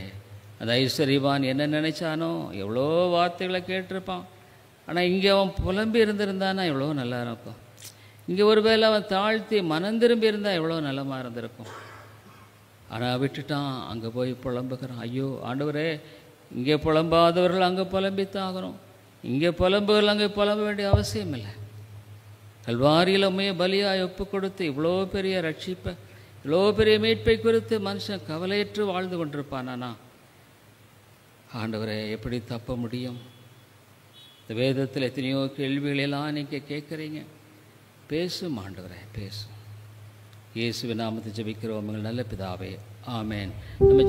அந்த ஐஸ்வர்யவான் என்ன நினைச்சானோ, எவ்வளோ வார்த்தைகளை கேட்டிருப்பான். ஆனால் இங்கே அவன் புலம்பி இருந்திருந்தானா எவ்வளோ நல்லா இருக்கும். இங்கே ஒரு வேளை அவன் தாழ்த்தி மனம் திரும்பி இருந்தால் எவ்வளோ நலமாக இருந்திருக்கும். ஆனால் விட்டுட்டான், அங்கே போய் புலம்புகிறான். ஐயோ ஆண்டவரே, இங்கே புலம்பாதவர்கள் அங்கே புலம்பித்தாகணும். இங்கே புலம்புகள் அங்கே புலம்ப வேண்டிய அவசியம் இல்லை. கல்வாரியில் உண்மையை பலியாய் ஒப்பு கொடுத்து இவ்வளோ பெரிய ரட்சிப்பை, இவ்வளோ பெரிய மீட்பை குறித்து மனுஷன் கவலையற்று வாழ்ந்து கொண்டிருப்பானா? ஆண்டவரை எப்படி தப்ப முடியும்? இந்த வேதத்தில் எத்தனையோ கேள்விகளெல்லாம் நீங்கள் கேட்குறீங்க. பேசும் ஆண்டவரே, பேசும். இயேசுவின் நாமத்தை ஜெபிக்கிறோம் எங்கள் நல்ல பிதாவே, ஆமேன். நம்ம